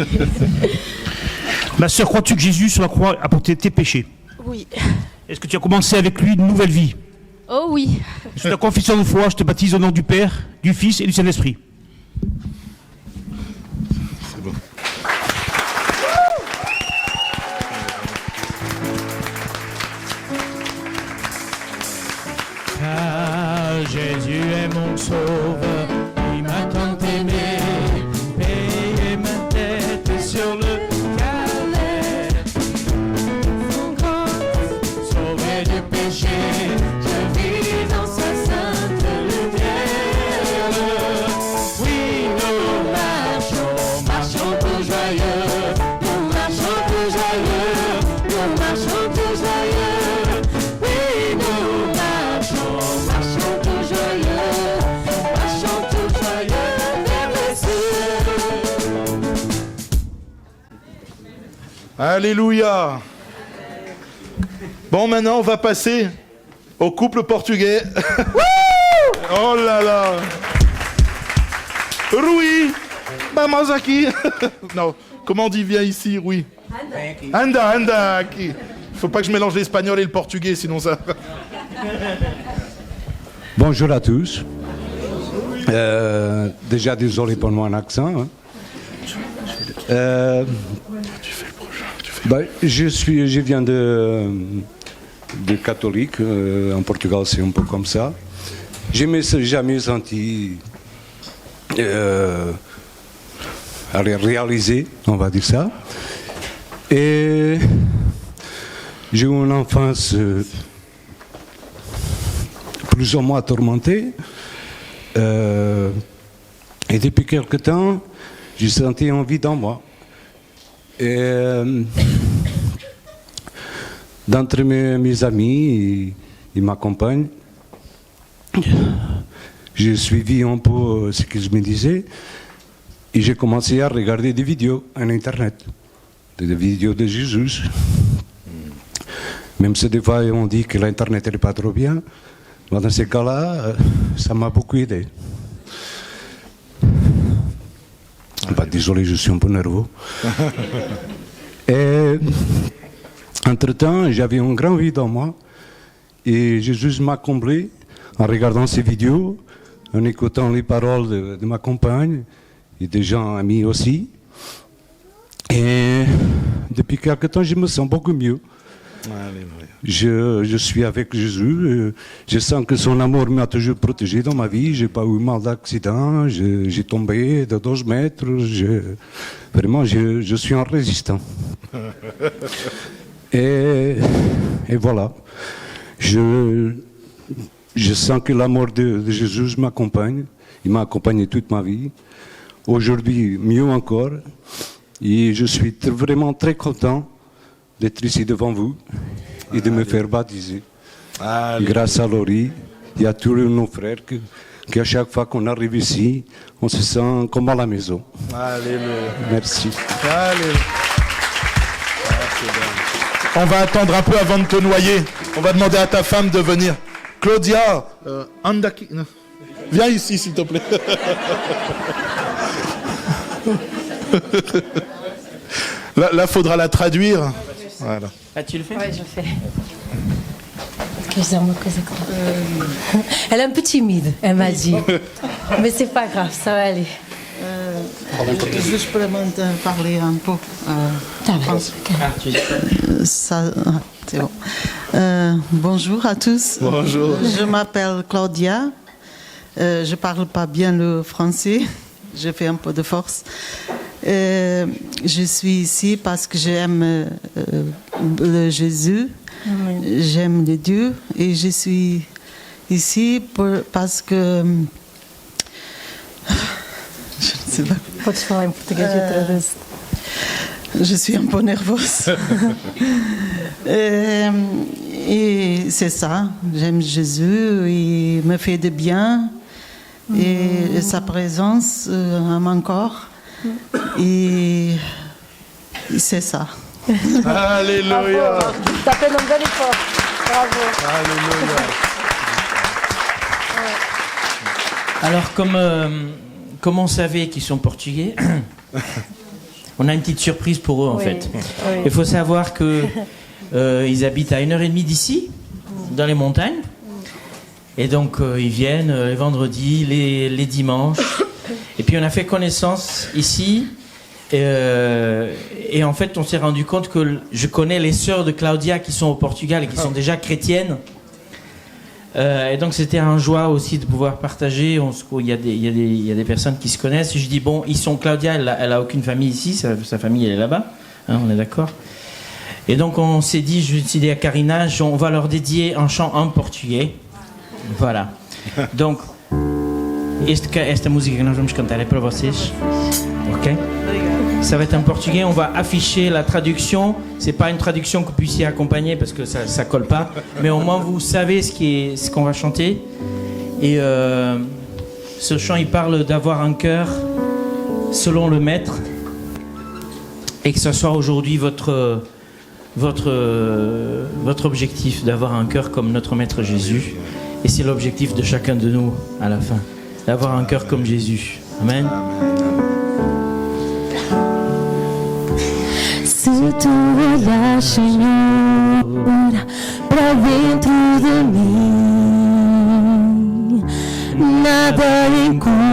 Ma sœur, crois-tu que Jésus sur la croix a porté tes péchés? Oui. Est-ce que tu as commencé avec lui une nouvelle vie? Oh oui. Sur ta confession de foi, je te baptise au nom du Père, du Fils et du Saint-Esprit. C'est bon. Car Jésus est mon sauveur, il m'a tant aimé, payé ma tête sur le calvaire. Son grâce, sauvé du péché, je vis dans sa sainte lumière. Oui, nous marchons tout joyeux, nous marchons tout joyeux, nous marchons tout joyeux. Oui, nous marchons tout joyeux, marchons tout joyeux vers les cieux. Alléluia. Bon, maintenant, on va passer au couple portugais. Oh là là. Rui, vamos aqui. Non, comment on dit viens ici, Rui? Anda aqui. Faut pas que je mélange l'espagnol et le portugais, sinon ça... Bonjour à tous. Déjà, désolé pour mon accent. Hein. Je viens de catholique. En Portugal, c'est un peu comme ça. Je ne me suis jamais senti réalisé, on va dire ça. Et j'ai eu une enfance plus ou moins tourmentée. Et depuis quelque temps, j'ai senti envie dans moi. Et d'entre mes amis, ils m'accompagnent. J'ai suivi un peu ce qu'ils me disaient et j'ai commencé à regarder des vidéos en Internet, des vidéos de Jésus. Même si des fois on dit que l'Internet n'est pas trop bien, dans ces cas-là, ça m'a beaucoup aidé. Désolé, je suis un peu nerveux. Et entre-temps, j'avais une grande vie dans moi et Jésus m'a comblé en regardant ces vidéos, en écoutant les paroles de ma compagne et des gens amis aussi. Et depuis quelque temps, je me sens beaucoup mieux. Je suis avec Jésus, je sens que son amour m'a toujours protégé dans ma vie, j'ai pas eu mal d'accident, j'ai tombé de 12 mètres, vraiment je suis un résistant. Et voilà, je sens que l'amour de Jésus m'accompagne, il m'a accompagné toute ma vie, aujourd'hui mieux encore, et je suis vraiment très content d'être ici devant vous et de me faire baptiser. Grâce à Laurie et à tous nos frères qu'à chaque fois qu'on arrive ici, on se sent comme à la maison. Alléluia. Merci. Alléluia. On va attendre un peu avant de te noyer. On va demander à ta femme de venir. Claudia, Andaki, viens ici s'il te plaît. Là, faudra la traduire. Voilà. Ah, tu le fais? Oui, je fais. Elle est un peu timide, elle m'a dit. Mais c'est pas grave, ça va aller. Juste pour parler un peu. C'est bon. Bonjour à tous. Bonjour. Je m'appelle Claudia. Je parle pas bien le français. Je fais un peu de force. Je suis ici parce que j'aime le Jésus, j'aime le Dieu et je suis ici parce que je ne sais pas. Podes falar em português e eu traduzo. Je suis un peu nerveuse. Et c'est ça, j'aime Jésus, il me fait de bien et sa présence à mon corps. Et c'est ça. Alléluia. T'as fait un bel effort. Bravo. Alléluia. Alors, comme on savait qu'ils sont portugais, on a une petite surprise pour eux en fait. Oui. Il faut savoir que ils habitent à 1h30 d'ici, dans les montagnes. Et donc, ils viennent les vendredis, les dimanches. Et puis on a fait connaissance ici et en fait on s'est rendu compte que je connais les sœurs de Claudia qui sont au Portugal et qui sont déjà chrétiennes et donc c'était un joie aussi de pouvoir partager. Il y a des personnes qui se connaissent. Je dis bon, ils sont Claudia, elle a aucune famille ici, sa famille elle est là-bas, hein, on est d'accord. Et donc on s'est dit, je me suis dit à Karina, on va leur dédier un chant en portugais, voilà. Donc esta música que nós vamos cantar é para vocês, ok? Ça va être en portugais, on va afficher la traduction. C'est pas une traduction que vous puissiez accompagner parce que ça colle pas, mais au moins vous savez ce qu'on va chanter. Et ce chant il parle d'avoir un cœur selon le Maître et que ce soit aujourd'hui votre objectif d'avoir un cœur comme notre Maître Jésus. Et c'est l'objectif de chacun de nous à la fin, d'avoir un cœur comme Jésus. Amen. Se tu olhar, Senhor, para dentro de mim, nada encontro.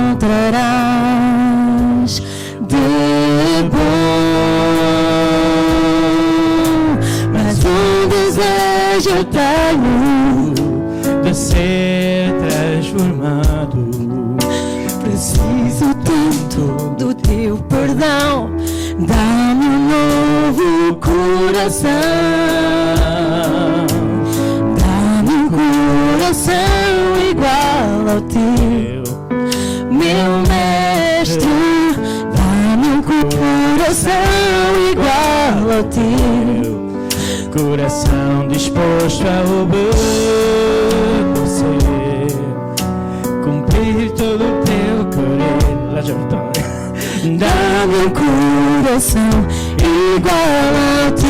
eu tenho de ser transformado. Preciso tanto do teu perdão, dá-me um novo coração, dá-me um coração igual ao teu, meu mestre, dá-me um coração igual ao teu, Coração disposto a obedecer, cumprir todo o teu querer. Lá já está. dá-me um coração igual ao teu,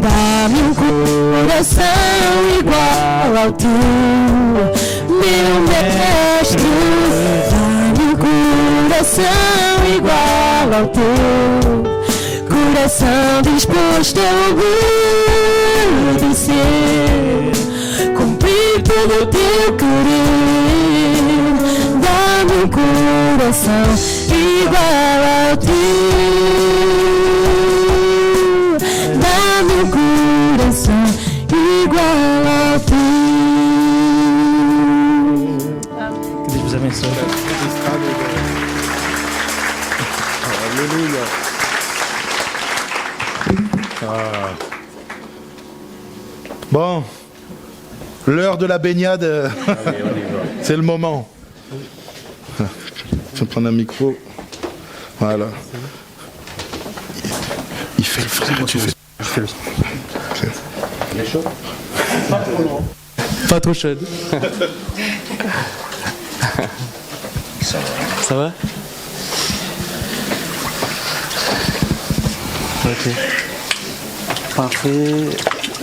dá-me um coração igual ao teu, meu mestre, dá-me um coração igual ao teu, coração disposto a obedecer, cumprir todo o teu querer, dá-me um coração igual ao teu, dá-me um coração igual ao teu. Que Deus vos abençoe. Alléluia. Ah. Bon, l'heure de la baignade, c'est le moment. Je vais prendre un micro. Voilà. Il fait le frère, tu fais. Il est chaud? Pas trop chaude. Ça va? Ok. Parfait.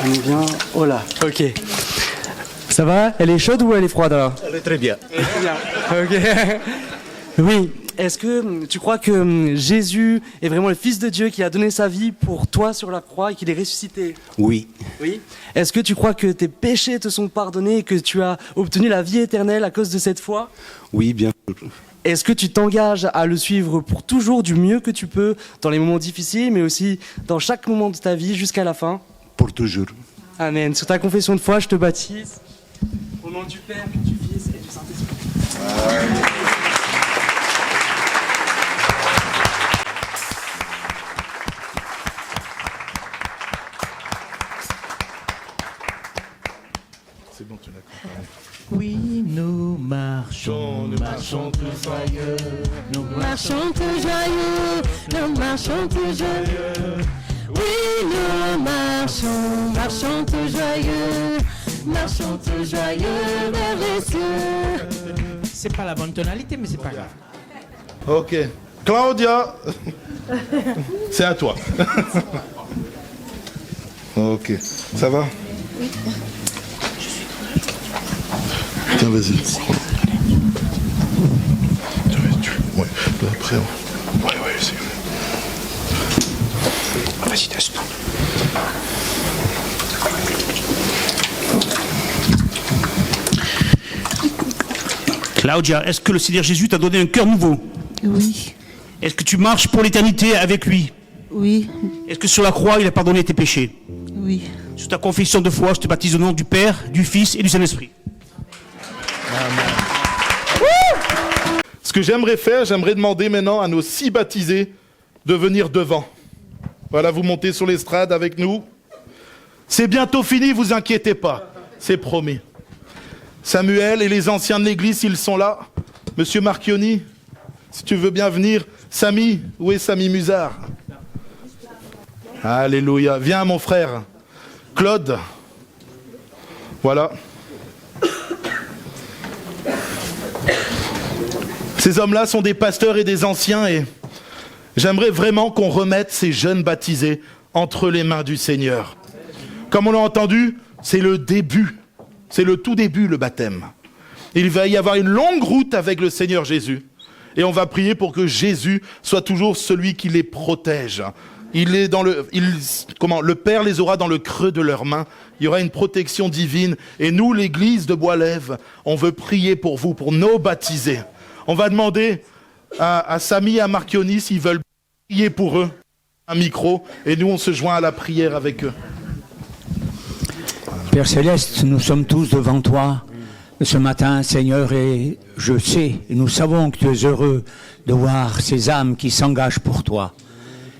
On est bien. Oh là. Ok. Ça va? Elle est chaude ou elle est froide alors? Elle est très bien. Ok. Oui. Est-ce que tu crois que Jésus est vraiment le Fils de Dieu qui a donné sa vie pour toi sur la croix et qu'il est ressuscité? Oui. Oui. Est-ce que tu crois que tes péchés te sont pardonnés et que tu as obtenu la vie éternelle à cause de cette foi? Oui, bien sûr. Est-ce que tu t'engages à le suivre pour toujours du mieux que tu peux dans les moments difficiles, mais aussi dans chaque moment de ta vie jusqu'à la fin? Pour toujours. Amen. Sur ta confession de foi, je te baptise. Au nom du Père, du Fils et du Saint-Esprit. C'est bon, tu l'as compris. Oui, nous marchons tous joyeux. Nous Marchons tous joyeux, nous marchons tous joyeux. Oui, nous marchons tous joyeux. Marchons tous joyeux vers les cieux. C'est pas la bonne tonalité, mais c'est pas grave. Ok. Claudia, c'est à toi. Ok. Ça va? Oui. Tiens, vas-y. Ouais, après. Ouais, c'est. Vas-y, teste. Claudia, est-ce que le Seigneur Jésus t'a donné un cœur nouveau? Oui. Est-ce que tu marches pour l'éternité avec lui? Oui. Est-ce que sur la croix, il a pardonné tes péchés? Oui. Sur ta confession de foi, je te baptise au nom du Père, du Fils et du Saint-Esprit. Ce que j'aimerais faire, j'aimerais demander maintenant à nos 6 baptisés de venir devant. Voilà, vous montez sur l'estrade avec nous. C'est bientôt fini, vous inquiétez pas. C'est promis. Samuel et les anciens de l'église, ils sont là. Monsieur Marchioni, si tu veux bien venir. Samy, où est Samy Musard? Alléluia. Viens, mon frère. Claude. Voilà. Ces hommes-là sont des pasteurs et des anciens et j'aimerais vraiment qu'on remette ces jeunes baptisés entre les mains du Seigneur. Comme on l'a entendu, c'est le début, c'est le tout début, le baptême. Il va y avoir une longue route avec le Seigneur Jésus et on va prier pour que Jésus soit toujours celui qui les protège. Il est dans le Père les aura dans le creux de leurs mains. Il y aura une protection divine et nous, l'église de Bois-Lève, on veut prier pour vous, pour nos baptisés. On va demander à Samy et à Marchioni s'ils veulent prier pour eux. un micro et nous, on se joint à la prière avec eux. Père Céleste, nous sommes tous devant toi ce matin, Seigneur, et je sais, et nous savons que tu es heureux de voir ces âmes qui s'engagent pour toi.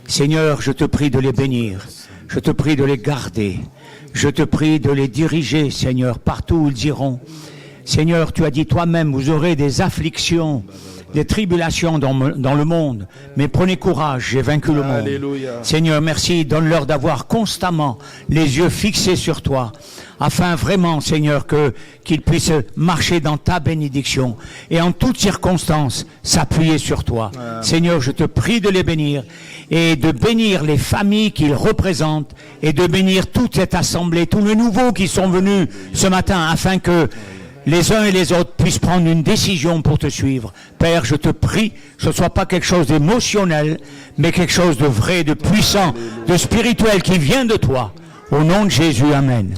Seigneur, je te prie de les bénir, je te prie de les garder, je te prie de les diriger, Seigneur, partout où ils iront. Seigneur, tu as dit toi-même, vous aurez des afflictions, des tribulations dans le monde, mais prenez courage, j'ai vaincu le monde. Alléluia. Seigneur, merci, donne-leur d'avoir constamment les yeux fixés sur toi, afin vraiment, Seigneur, qu'ils puissent marcher dans ta bénédiction et en toutes circonstances s'appuyer sur toi. Amen. Seigneur, je te prie de les bénir et de bénir les familles qu'ils représentent et de bénir toute cette assemblée, tous les nouveaux qui sont venus ce matin, afin que les uns et les autres puissent prendre une décision pour te suivre. Père, je te prie que ce ne soit pas quelque chose d'émotionnel, mais quelque chose de vrai, de puissant, de spirituel qui vient de toi. Au nom de Jésus, Amen.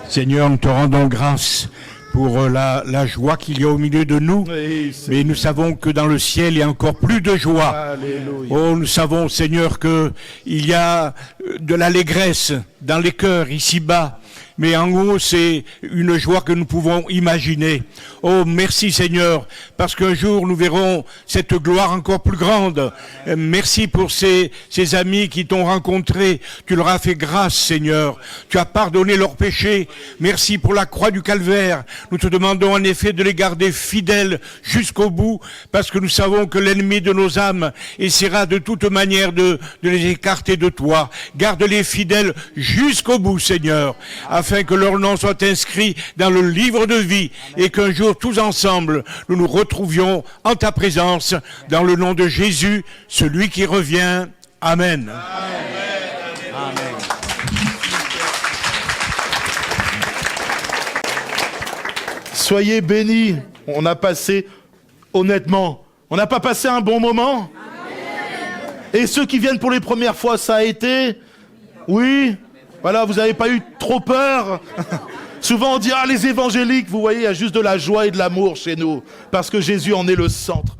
Seigneur, nous te rendons grâce pour la joie qu'il y a au milieu de nous. Oui, mais nous savons que dans le ciel, il y a encore plus de joie. Alléluia. Oh, nous savons, Seigneur, qu'il y a de l'allégresse dans les cœurs ici-bas. Mais en haut, c'est une joie que nous pouvons imaginer. Oh, merci Seigneur, parce qu'un jour nous verrons cette gloire encore plus grande. Merci pour ces amis qui t'ont rencontré. Tu leur as fait grâce, Seigneur. Tu as pardonné leurs péchés. Merci pour la croix du calvaire. Nous te demandons en effet de les garder fidèles jusqu'au bout, parce que nous savons que l'ennemi de nos âmes essaiera de toute manière de les écarter de toi. Garde-les fidèles jusqu'au bout, Seigneur, afin que leur nom soit inscrit dans le livre de vie et qu'un jour, tous ensemble, nous nous retrouvions en ta présence, dans le nom de Jésus, celui qui revient. Amen. Amen. Soyez bénis. On a passé, honnêtement, on n'a pas passé un bon moment? Et ceux qui viennent pour les premières fois, ça a été? Oui? Voilà, vous n'avez pas eu trop peur? Souvent on dit, ah les évangéliques, vous voyez, il y a juste de la joie et de l'amour chez nous, parce que Jésus en est le centre.